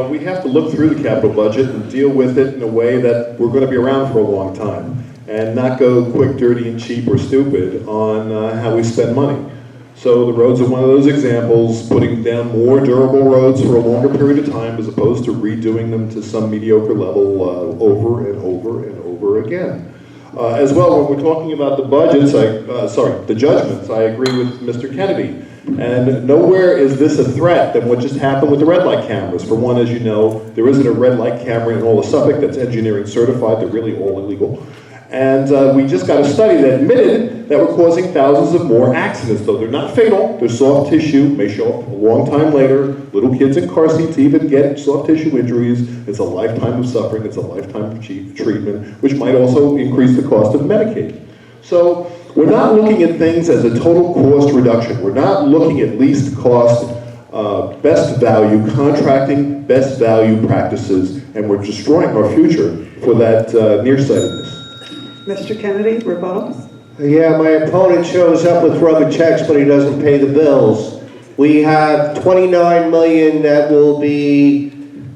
We have to look through the capital budget and deal with it in a way that we're going to be around for a long time and not go quick, dirty, and cheap or stupid on how we spend money. So the roads are one of those examples, putting down more durable roads for a longer period of time as opposed to redoing them to some mediocre level over and over and over again. As well, when we're talking about the budgets, the judgments, I agree with Mr. Kennedy. And nowhere is this a threat than what just happened with the red light cameras. For one, as you know, there isn't a red light camera in all of Suffolk that's engineering certified. They're really all illegal. And we just got a study that admitted that we're causing thousands of more accidents, though they're not fatal. They're soft tissue, may show up a long time later. Little kids in car seats even get soft tissue injuries. It's a lifetime of suffering. It's a lifetime of treatment, which might also increase the cost of Medicaid. So We're not looking at things as a total cost reduction. We're not looking at least cost, best value, contracting best value practices, and we're destroying our future for that nearsightedness. Mr. Kennedy, rebuttal? Yeah, my opponent shows up with rubber checks, but he doesn't pay the bills. We have 29 million that will be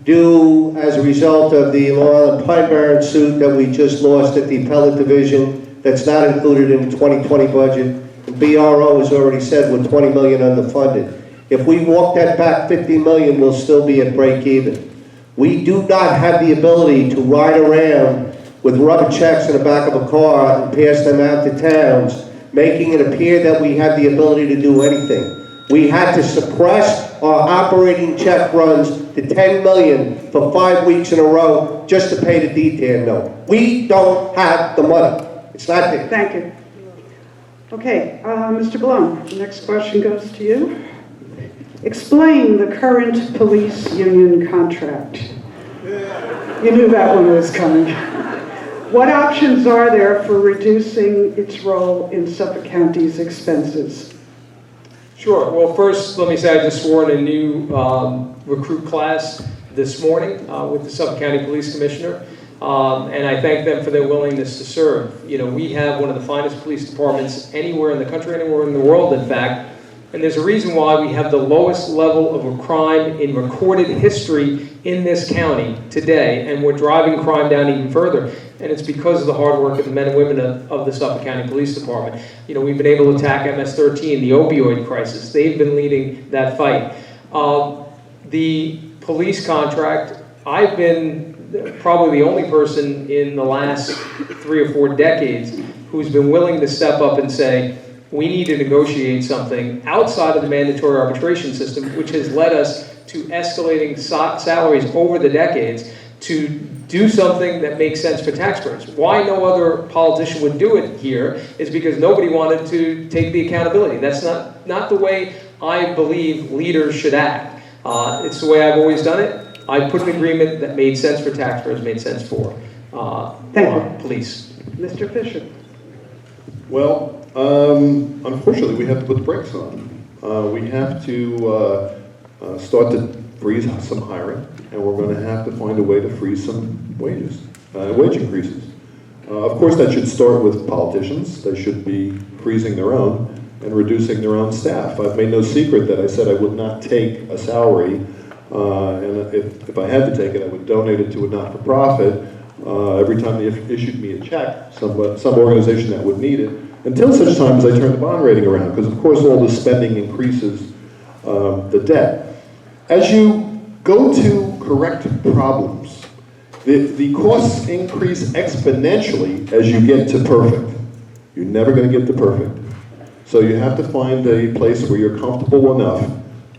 due as a result of the Long Island Pine Barren suit that we just lost at the appellate division. That's not included in the 2020 budget. The BRO has already said we're 20 million underfunded. If we walk that back 50 million, we'll still be at break even. We do not have the ability to ride around with rubber checks in the back of a car and pass them out to towns, making it appear that we have the ability to do anything. We had to suppress our operating check runs to 10 million for 5 weeks in a row just to pay the detail note. We don't have the money. It's not there. Thank you. Okay, Mr. Bellone, the next question goes to you. Explain the current police union contract. You knew that one was coming. What options are there for reducing its role in Suffolk County's expenses? Sure. Well, first, let me say I just swore in a new recruit class this morning with the Suffolk County Police Commissioner, and I thank them for their willingness to serve. You know, we have one of the finest police departments anywhere in the country, anywhere in the world, in fact, and there's a reason why we have the lowest level of crime in recorded history in this county today, and we're driving crime down even further. And it's because of the hard work of the men and women of the Suffolk County Police Department. You know, we've been able to attack MS-13, the opioid crisis. They've been leading that fight. The police contract, I've been probably the only person in the last 3 or 4 decades who's been willing to step up and say, we need to negotiate something outside of the mandatory arbitration system, which has led us to escalating salaries over the decades to do something that makes sense for taxpayers. Why no other politician would do it here is because nobody wanted to take the accountability. That's not the way I believe leaders should act. It's the way I've always done it. I put an agreement that made sense for taxpayers, made sense for police. Mr. Fischer. Well, unfortunately, we have to put the brakes on. We have to start to freeze some hiring, and we're going to have to find a way to freeze some wages, wage increases. Of course, that should start with politicians. They should be freezing their own and reducing their own staff. I've made no secret that I said I would not take a salary, and if I had to take it, I would donate it to a not-for-profit every time they issued me a check, some organization that would need it, until such time as I turn the bond rating around, because of course all the spending increases the debt. As you go to correct problems, the costs increase exponentially as you get to perfect. You're never going to get to perfect. So you have to find a place where you're comfortable enough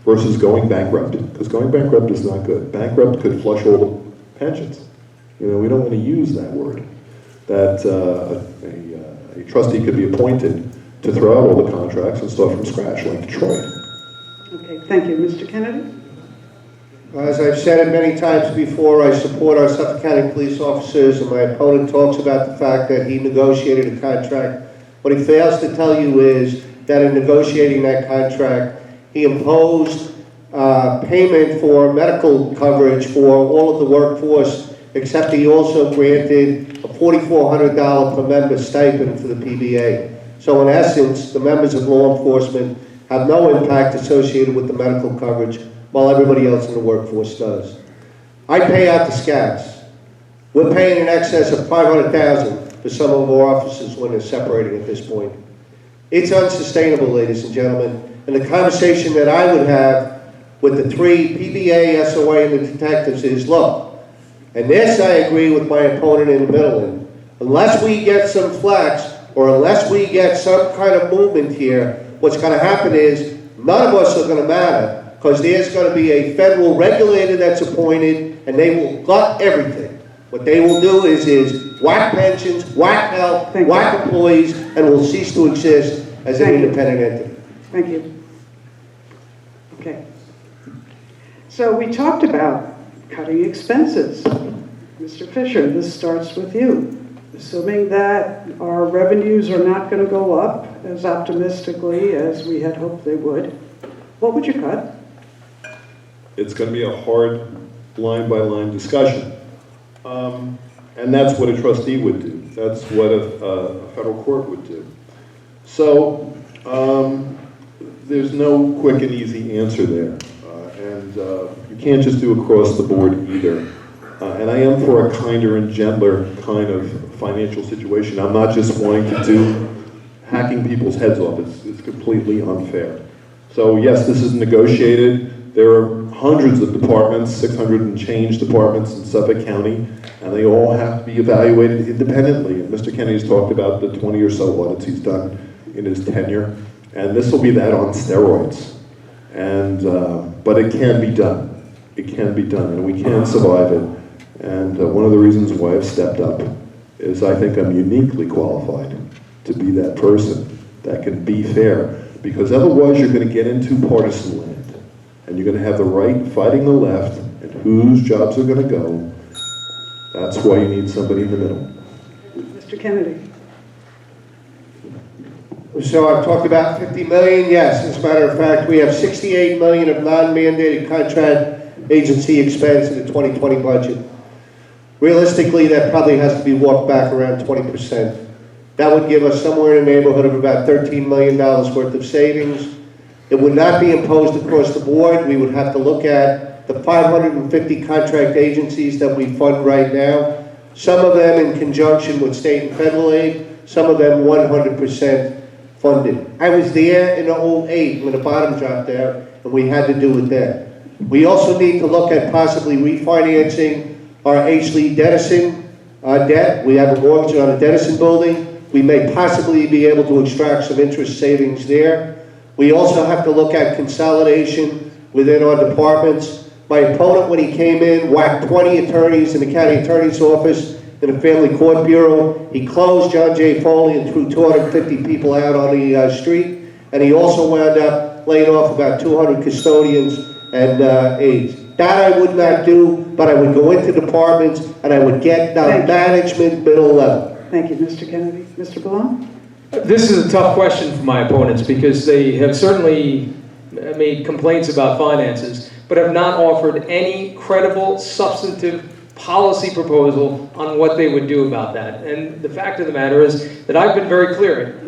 versus going bankrupt, because going bankrupt is not good. Bankrupt could flush all the pensions. You know, we don't want to use that word. That a trustee could be appointed to throw out all the contracts and start from scratch, like Detroit. Okay, thank you. Mr. Kennedy? As I've said it many times before, I support our Suffolk County police officers, and my opponent talks about the fact that he negotiated a contract. What he fails to tell you is that in negotiating that contract, he imposed payment for medical coverage for all of the workforce, except he also granted a $4,400 per member stipend for the PBA. So in essence, the members of law enforcement have no impact associated with the medical coverage, while everybody else in the workforce does. I pay out the scats. We're paying in excess of $500,000 for some of our officers when they're separating at this point. It's unsustainable, ladies and gentlemen, and the conversation that I would have with the 3 PBA, SOA, and the detectives is, look, and this I agree with my opponent in the middle, and unless we get some flex, or unless we get some kind of movement here, what's going to happen is none of us are going to matter, because there's going to be a federal regulator that's appointed, and they will gut everything. What they will do is whack pensions, whack health, whack employees, and will cease to exist as an independent entity. Thank you. Okay. So we talked about cutting expenses. Mr. Fischer, this starts with you. assuming that our revenues are not going to go up as optimistically as we had hoped they would, what would you cut? It's going to be a hard line-by-line discussion. And that's what a trustee would do. That's what a federal court would do. So there's no quick and easy answer there. And you can't just do across the board either. And I am for a kinder and gentler kind of financial situation. I'm not just wanting to do hacking people's heads off. It's completely unfair. So yes, this is negotiated. There are hundreds of departments, 600 and change departments in Suffolk County, and they all have to be evaluated independently. And Mr. Kennedy's talked about the 20 or so audits he's done in his tenure, and this will be that on steroids. And but it can be done. It can be done, and we can survive it. And one of the reasons why I've stepped up is I think I'm uniquely qualified to be that person that can be fair, because otherwise you're going to get into partisan land, and you're going to have the right fighting the left, and whose jobs are going to go. That's why you need somebody in the middle. Mr. Kennedy. So I've talked about 50 million, yes. As a matter of fact, we have 68 million of non-mandated contract agency expense in the 2020 budget. Realistically, that probably has to be walked back around 20%. That would give us somewhere in the neighborhood of about $13 million worth of savings. It would not be imposed across the board. We would have to look at the 550 contract agencies that we fund right now, some of them in conjunction with state and federal aid, some of them 100% funded. I was there in 2008 when the bottom dropped out, and we had to do it then. We also need to look at possibly refinancing our H. Lee Dedison debt. We have a mortgage on a Dedison building. We may possibly be able to extract some interest savings there. We also have to look at consolidation within our departments. My opponent, when he came in, whacked 20 attorneys in the county attorney's office in the family court bureau. He closed John J. Foley and threw 250 people out on the street. And he also wound up laying off about 200 custodians and aides. That I would not do, but I would go into departments and I would get the management middle level. Thank you, Mr. Kennedy. Mr. Bellone? This is a tough question for my opponents because they have certainly made complaints about finances, but have not offered any credible, substantive policy proposal on what they would do about that. And the fact of the matter is that I've been very clear.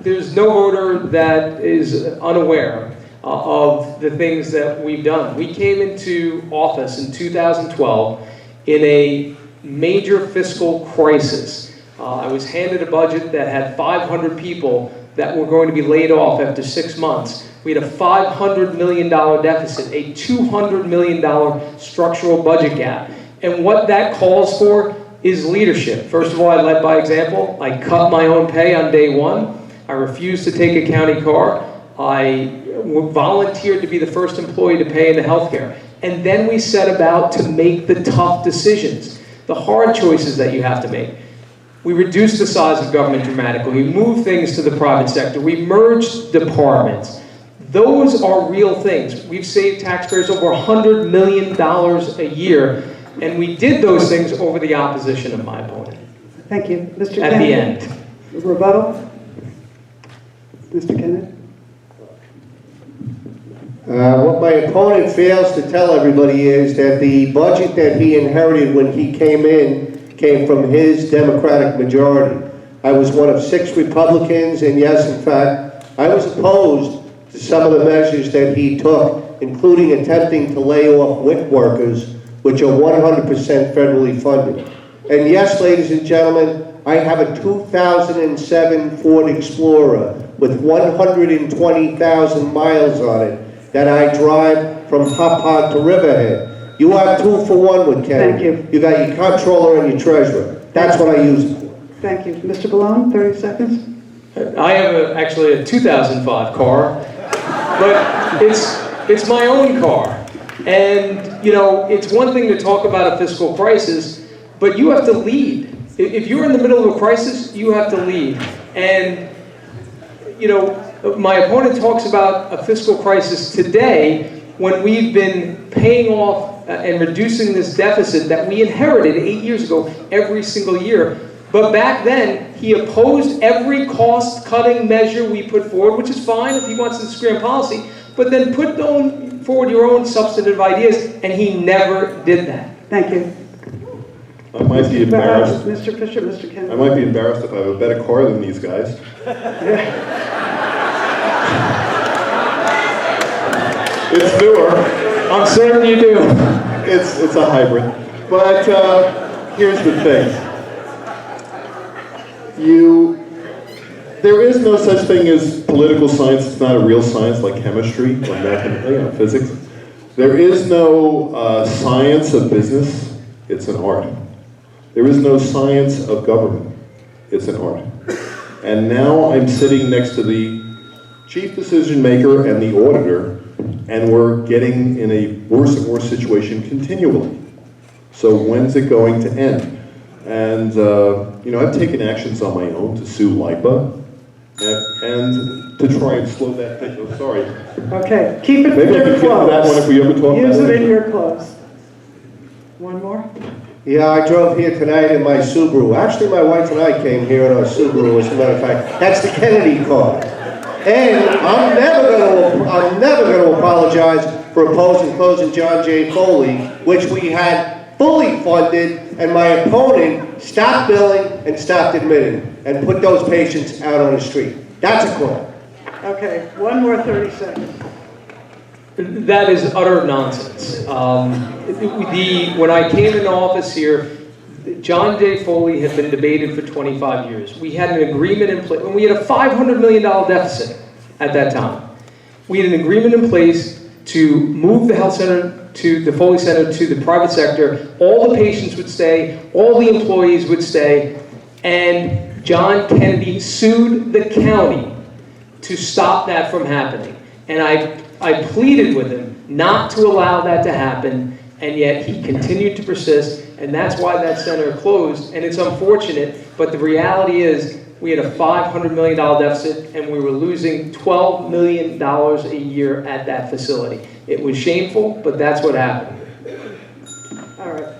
There's no voter that is unaware of the things that we've done. We came into office in 2012 in a major fiscal crisis. I was handed a budget that had 500 people that were going to be laid off after 6 months. We had a $500 million deficit, a $200 million structural budget gap. And what that calls for is leadership. First of all, I led by example. I cut my own pay on day one. I refused to take a county car. I volunteered to be the first employee to pay into healthcare. And then we set about to make the tough decisions, the hard choices that you have to make. We reduced the size of government dramatically. We moved things to the private sector. We merged departments. Those are real things. We've saved taxpayers over $100 million a year, and we did those things over the opposition of my opponent. Thank you. Mr. At Kennedy. the end. Rebuttal? Mr. Kennedy? What my opponent fails to tell everybody is that the budget that he inherited when he came in came from his Democratic majority. I was one of 6 Republicans, and yes, in fact, I was opposed to some of the measures that he took, including attempting to lay off WIC workers, which are 100% federally funded. And yes, ladies and gentlemen, I have a 2007 Ford Explorer with 120,000 miles on it that I drive from Hop Hog to Riverhead. You are 2 for 1 with Ken. Thank you. You got your comptroller and your treasurer. That's what I use it for. Thank you. Mr. Bellone, 30 seconds. I have actually a 2005 car, but it's my own car. And, you know, it's one thing to talk about a fiscal crisis, but you have to lead. If you're in the middle of a crisis, you have to lead. And, you know, my opponent talks about a fiscal crisis today when we've been paying off and reducing this deficit that we inherited 8 years ago every single year. But back then, he opposed every cost-cutting measure we put forward, which is fine if he wants to disagree on policy, but then put forward your own substantive ideas, and he never did that. Thank you. I might be embarrassed. Mr. Fischer, Mr. Kennedy. I might be embarrassed if I have a better car than these guys. It's newer. I'm certain you do. It's a hybrid. But here's the thing. There is no such thing as political science. It's not a real science like chemistry or mathematics, physics. There is no science of business. It's an art. There is no science of government. It's an art. And now I'm sitting next to the chief decision maker and the auditor, and we're getting in a worse and worse situation continually. So when's it going to end? And, I've taken actions on my own to sue LIPA and to try and slow that thing. Oh, sorry. Okay, keep it Maybe I in can your get to clothes. that one if we ever talk Use about it in your clothes. One more? Yeah, I drove here tonight in my Subaru. Actually, my wife and I came here in our Subaru, as a matter of fact. That's the Kennedy car. And I'm never going to apologize for opposing closing John J. Foley, which we had fully funded, and my opponent stopped billing and stopped admitting and put those patients out on the street. That's a crime. Okay, one more 30 seconds. That is utter nonsense. When I came into office here, John J. Foley had been debated for 25 years. We had an agreement in place, and we had a $500 million deficit at that time. We had an agreement in place to move the health center to the Foley Center to the private sector. All the patients would stay, all the employees would stay, and John Kennedy sued the county to stop that from happening. And I pleaded with him not to allow that to happen, and yet he continued to persist, and that's why that center closed. And it's unfortunate, but the reality is we had a $500 million deficit, and we were losing $12 million a year at that facility. It was shameful, but that's what happened. All right.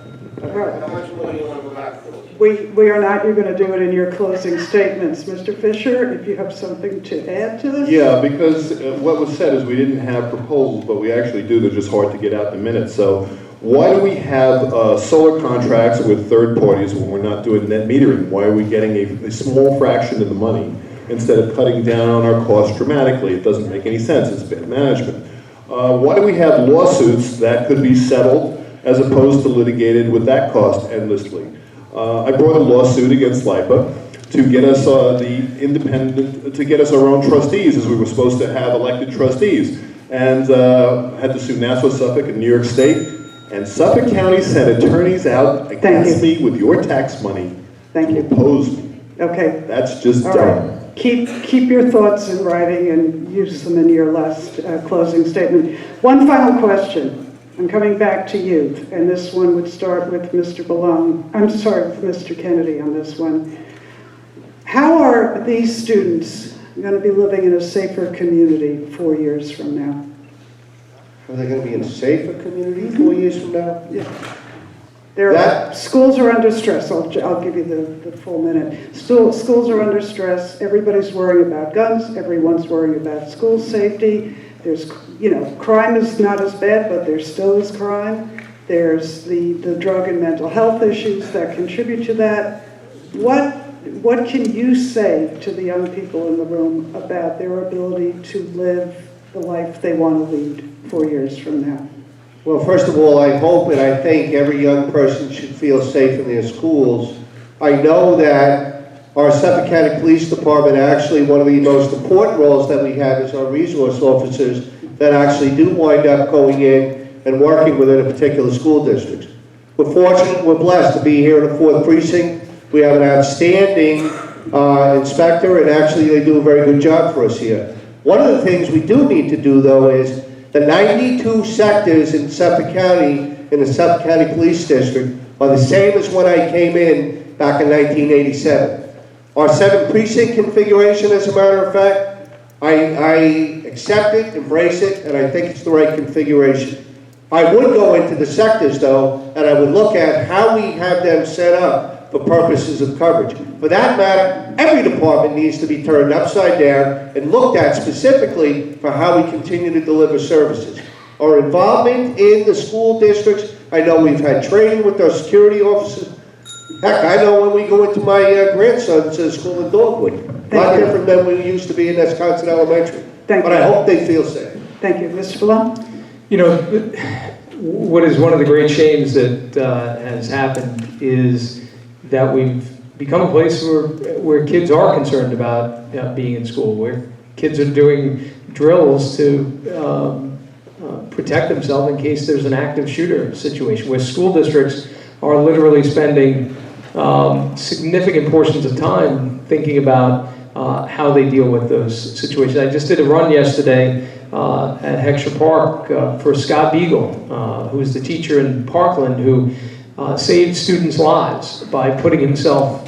We are not, you're going to do it in your closing statements. Mr. Fischer, if you have something to add to this? Yeah, because what was said is we didn't have proposals, but we actually do. They're just hard to get out in a minute. So why do we have solar contracts with third parties when we're not doing net metering? Why are we getting a small fraction of the money instead of cutting down on our costs dramatically? It doesn't make any sense. It's bad management. Why do we have lawsuits that could be settled as opposed to litigated with that cost endlessly? I brought a lawsuit against LIPA to get us to get us our own trustees, as we were supposed to have elected trustees, and had to sue Nassau, Suffolk, and New York State. And Suffolk County sent attorneys out against me with your tax money to oppose me. Okay. That's just All dumb. right. Keep your thoughts in writing and use them in your last closing statement. One final question. I'm coming back to you, and this one would start with Mr. Bellone. I'm sorry, Mr. Kennedy on this one. How are these students going to be living in a safer community 4 years from now? Are they going to be in a safer community 4 years from now? Yeah. Schools are under stress. I'll give you the full minute. Schools are under stress. Everybody's worrying about guns. Everyone's worrying about school safety. There's, crime is not as bad, but there still is crime. There's the drug and mental health issues that contribute to that. What can you say to the young people in the room about their ability to live the life they want to lead 4 years from now? Well, first of all, I hope and I think every young person should feel safe in their schools. I know that our Suffolk County Police Department, actually one of the most important roles that we have is our resource officers that actually do wind up going in and working within a particular school district. We're fortunate, we're blessed to be here in the 4th Precinct. We have an outstanding inspector, and actually they do a very good job for us here. One of the things we do need to do, though, is the 92 sectors in Suffolk County, in the Suffolk County Police District, are the same as when I came in back in 1987. Our 7th precinct configuration, as a matter of fact, I accept it, embrace it, and I think it's the right configuration. I would go into the sectors, though, and I would look at how we have them set up for purposes of coverage. For that matter, every department needs to be turned upside down and looked at specifically for how we continue to deliver services. Our involvement in the school districts, I know we've had training with our security officers. Heck, I know when we go into my grandson's school in Dogwood. A lot different than we used to be in Wisconsin Elementary. But I hope they feel safe. Thank you. Mr. Bellone? You know, what is one of the great shames that has happened is that we've become a place where kids are concerned about being in school, where kids are doing drills to protect themselves in case there's an active shooter situation, where school districts are literally spending significant portions of time thinking about how they deal with those situations. I just did a run yesterday at Heckscher Park for Scott Beagle, who's the teacher in Parkland who saved students' lives by putting himself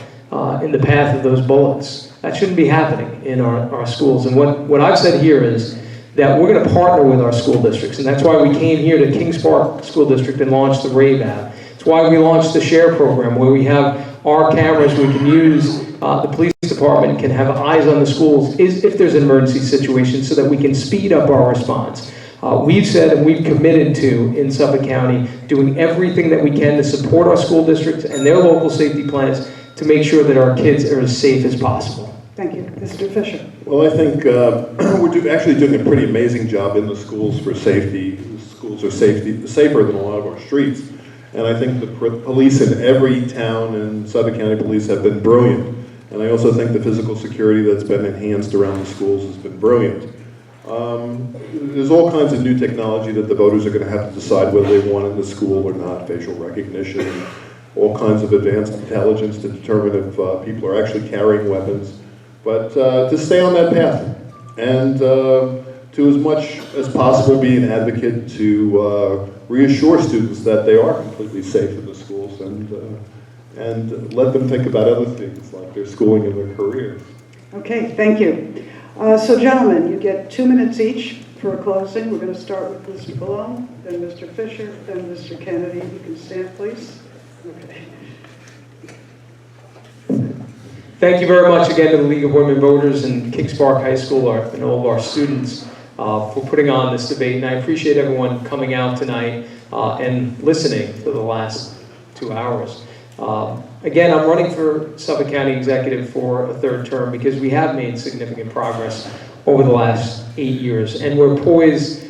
in the path of those bullets. That shouldn't be happening in our schools. And what I've said here is that we're going to partner with our school districts, and that's why we came here to Kings Park School District and launched the RAVE app. It's why we launched the SHARE program, where we have our cameras we can use. The police department can have eyes on the schools if there's an emergency situation so that we can speed up our response. We've said and we've committed to, in Suffolk County, doing everything that we can to support our school districts and their local safety plans to make sure that our kids are as safe as possible. Thank you. Mr. Fischer? Well, I think we're actually doing a pretty amazing job in the schools for safety. The schools are safer than a lot of our streets. And I think the police in every town and Suffolk County police have been brilliant. And I also think the physical security that's been enhanced around the schools has been brilliant. There's all kinds of new technology that the voters are going to have to decide whether they want in the school or not, facial recognition, all kinds of advanced intelligence to determine if people are actually carrying weapons. But to stay on that path and to as much as possible be an advocate to reassure students that they are completely safe in the schools and let them think about other things like their schooling and their careers. Okay, thank you. So gentlemen, you get 2 minutes each for a closing. We're going to start with Mr. Bellone, then Mr. Fischer, then Mr. Kennedy. You can stand, please. Okay. Thank you very much again to the League of Women Voters and Kings Park High School and all of our students for putting on this debate. And I appreciate everyone coming out tonight and listening for the last 2 hours. Again, I'm running for Suffolk County Executive for a third term because we have made significant progress over the last 8 years. And we're poised,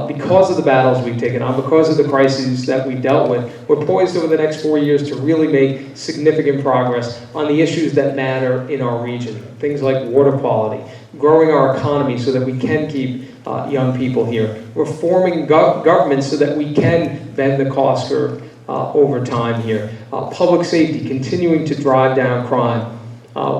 because of the battles we've taken on, because of the crises that we dealt with, we're poised over the next 4 years to really make significant progress on the issues that matter in our region. Things like water quality, growing our economy so that we can keep young people here, reforming government so that we can bend the cost curve over time here, public safety, continuing to drive down crime.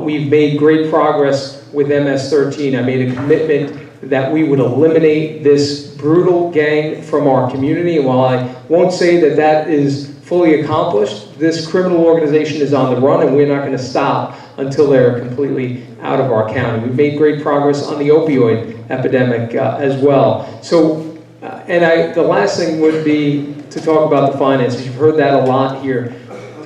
We've made great progress with MS-13. I made a commitment that we would eliminate this brutal gang from our community. And while I won't say that that is fully accomplished, this criminal organization is on the run and we're not going to stop until they're completely out of our county. We've made great progress on the opioid epidemic as well. So, the last thing would be to talk about the finances. You've heard that a lot here.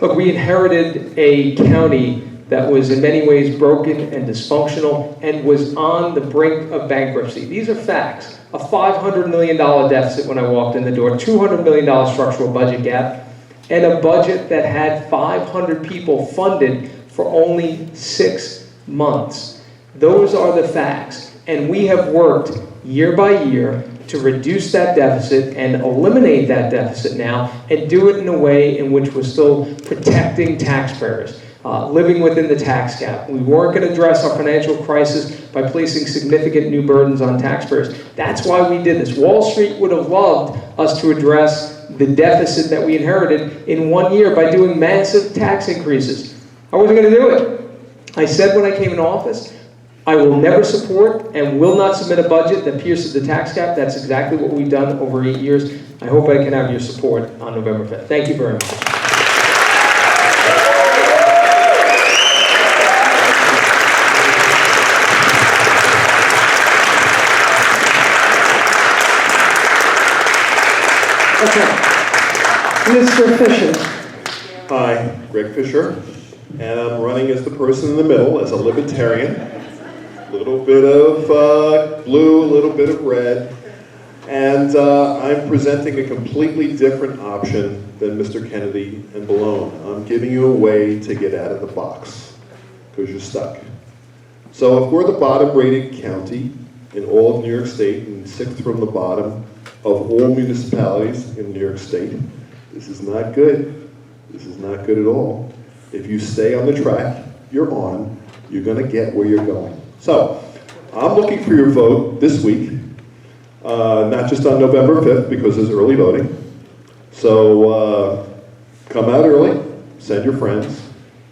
Look, we inherited a county that was in many ways broken and dysfunctional and was on the brink of bankruptcy. These are facts. A $500 million deficit when I walked in the door, $200 million structural budget gap, and a budget that had 500 people funded for only 6 months. Those are the facts. And we have worked year by year to reduce that deficit and eliminate that deficit now and do it in a way in which we're still protecting taxpayers. Living within the tax cap. We weren't going to address our financial crisis by placing significant new burdens on taxpayers. That's why we did this. Wall Street would have loved us to address the deficit that we inherited in 1 year by doing massive tax increases. I wasn't going to do it. I said when I came in office, I will never support and will not submit a budget that pierces the tax cap. That's exactly what we've done over 8 years. I hope I can have your support on November 5th. Thank you very much. Okay. Mr. Fischer. Hi, Greg Fischer. and I'm running as the person in the middle, as a libertarian. A little bit of blue, a little bit of red. And I'm presenting a completely different option than Mr. Kennedy and Bellone. I'm giving you a way to get out of the box, because you're stuck. So if we're the bottom rated county in all of New York State, and sixth from the bottom of all municipalities in New York State, this is not good. This is not good at all. If you stay on the track you're on, you're going to get where you're going. So I'm looking for your vote this week. Not just on November 5th, because there's early voting. So come out early, send your friends,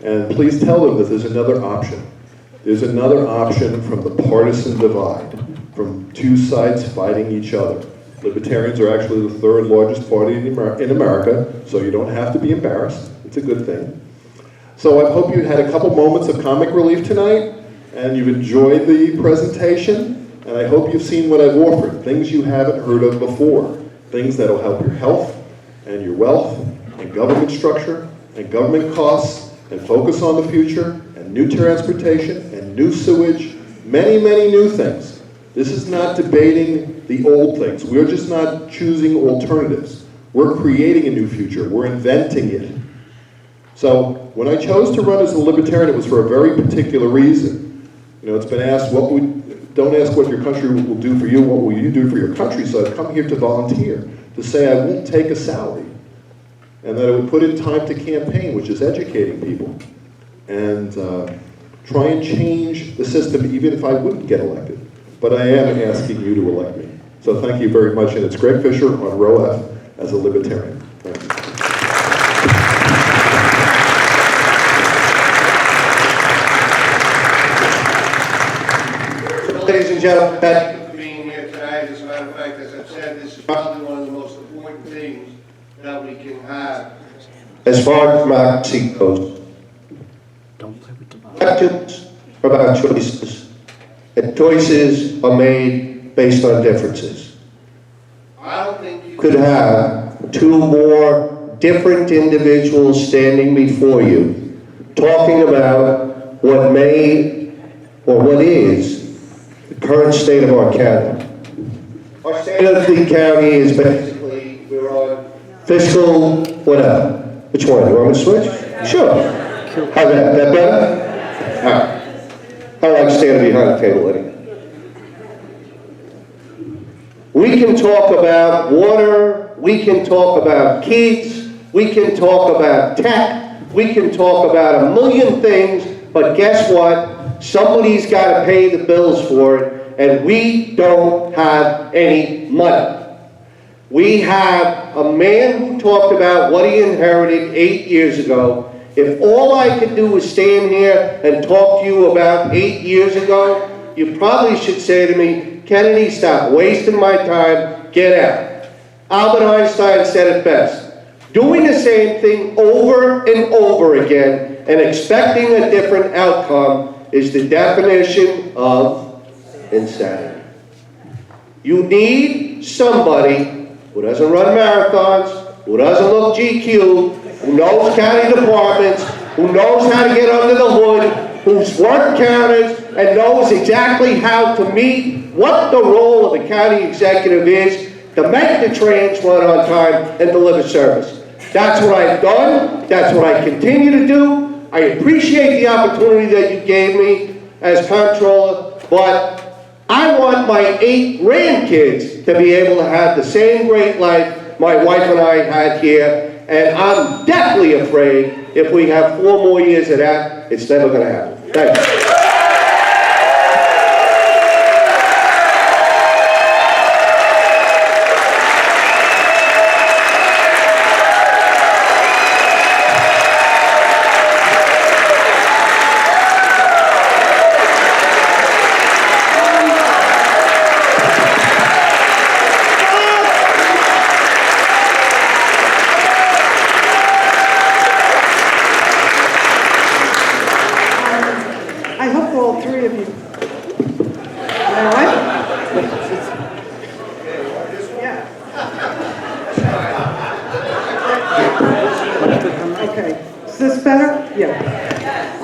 and please tell them that there's another option. There's another option from the partisan divide, from two sides fighting each other. Libertarians are actually the third largest party in America, so you don't have to be embarrassed. It's a good thing. So I hope you had a couple moments of comic relief tonight, and you've enjoyed the presentation. And I hope you've seen what I've offered, things you haven't heard of before, things that'll help your health and your wealth and government structure and government costs and focus on the future and new transportation and new sewage, many, many new things. This is not debating the old things. We're just not choosing alternatives. We're creating a new future. We're inventing it. So when I chose to run as a libertarian, it was for a very particular reason. You know, it's been asked, don't ask what your country will do for you, what will you do for your country? So I've come here to volunteer, to say I won't take a salary, and that I would put in time to campaign, which is educating people, and try and change the system even if I wouldn't get elected. But I am asking you to elect me. So thank you very much, and it's Greg Fischer on row F as a libertarian. Thank you. Ladies and gentlemen, thank you for being here tonight. As a matter of fact, as I've said, this is probably one of the most important things that we can have as far as democracy goes. Elections are about choices, and choices are made based on differences. I don't think you could have two more different individuals standing before you talking about what may or what is the current state of our county. Our state of the county is basically, we're on fiscal, whatever. Which one? You want me to switch? Sure. How's that? That better? All right. I like standing behind the table anyway. We can talk about water, we can talk about kids, we can talk about tech, we can talk about a million things, but guess what? Somebody's got to pay the bills for it, and we don't have any money. We have a man who talked about what he inherited 8 years ago. If all I could do was stand here and talk to you about 8 years ago, you probably should say to me, Kennedy, stop wasting my time, get out. Albert Einstein said it best. Doing the same thing over and over again and expecting a different outcome is the definition of insanity. You need somebody who doesn't run marathons, who doesn't look GQ, who knows county departments, who knows how to get under the hood, who's worked counters and knows exactly how to meet what the role of a county executive is to make the trains run on time and deliver service. That's what I've done. That's what I continue to do. I appreciate the opportunity that you gave me as comptroller, but I want my 8 grandkids to be able to have the same great life my wife and I had here, and I'm deathly afraid if we have 4 more years of that, it's never going to happen. Thank you.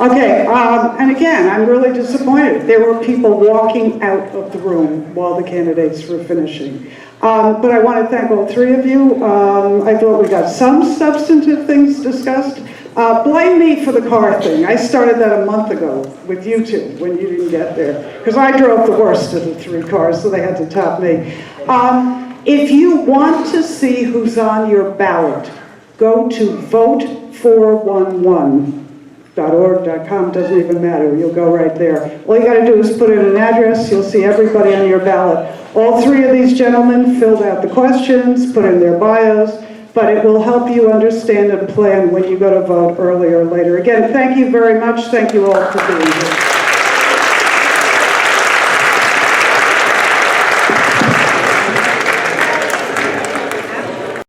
Okay, and again, I'm really disappointed. There were people walking out of the room while the candidates were finishing. But I want to thank all three of you. I thought we got some substantive things discussed. Blame me for the car thing. I started that a month ago with you two when you didn't get there. Because I drove the worst of the three cars, so they had to top me. If you want to see who's on your ballot, go to vote411.org.com, doesn't even matter, you'll go right there. All you gotta do is put in an address, you'll see everybody on your ballot. All three of these gentlemen filled out the questions, put in their bios, but it will help you understand and plan when you go to vote earlier or later. Again, thank you very much, thank you all for being here.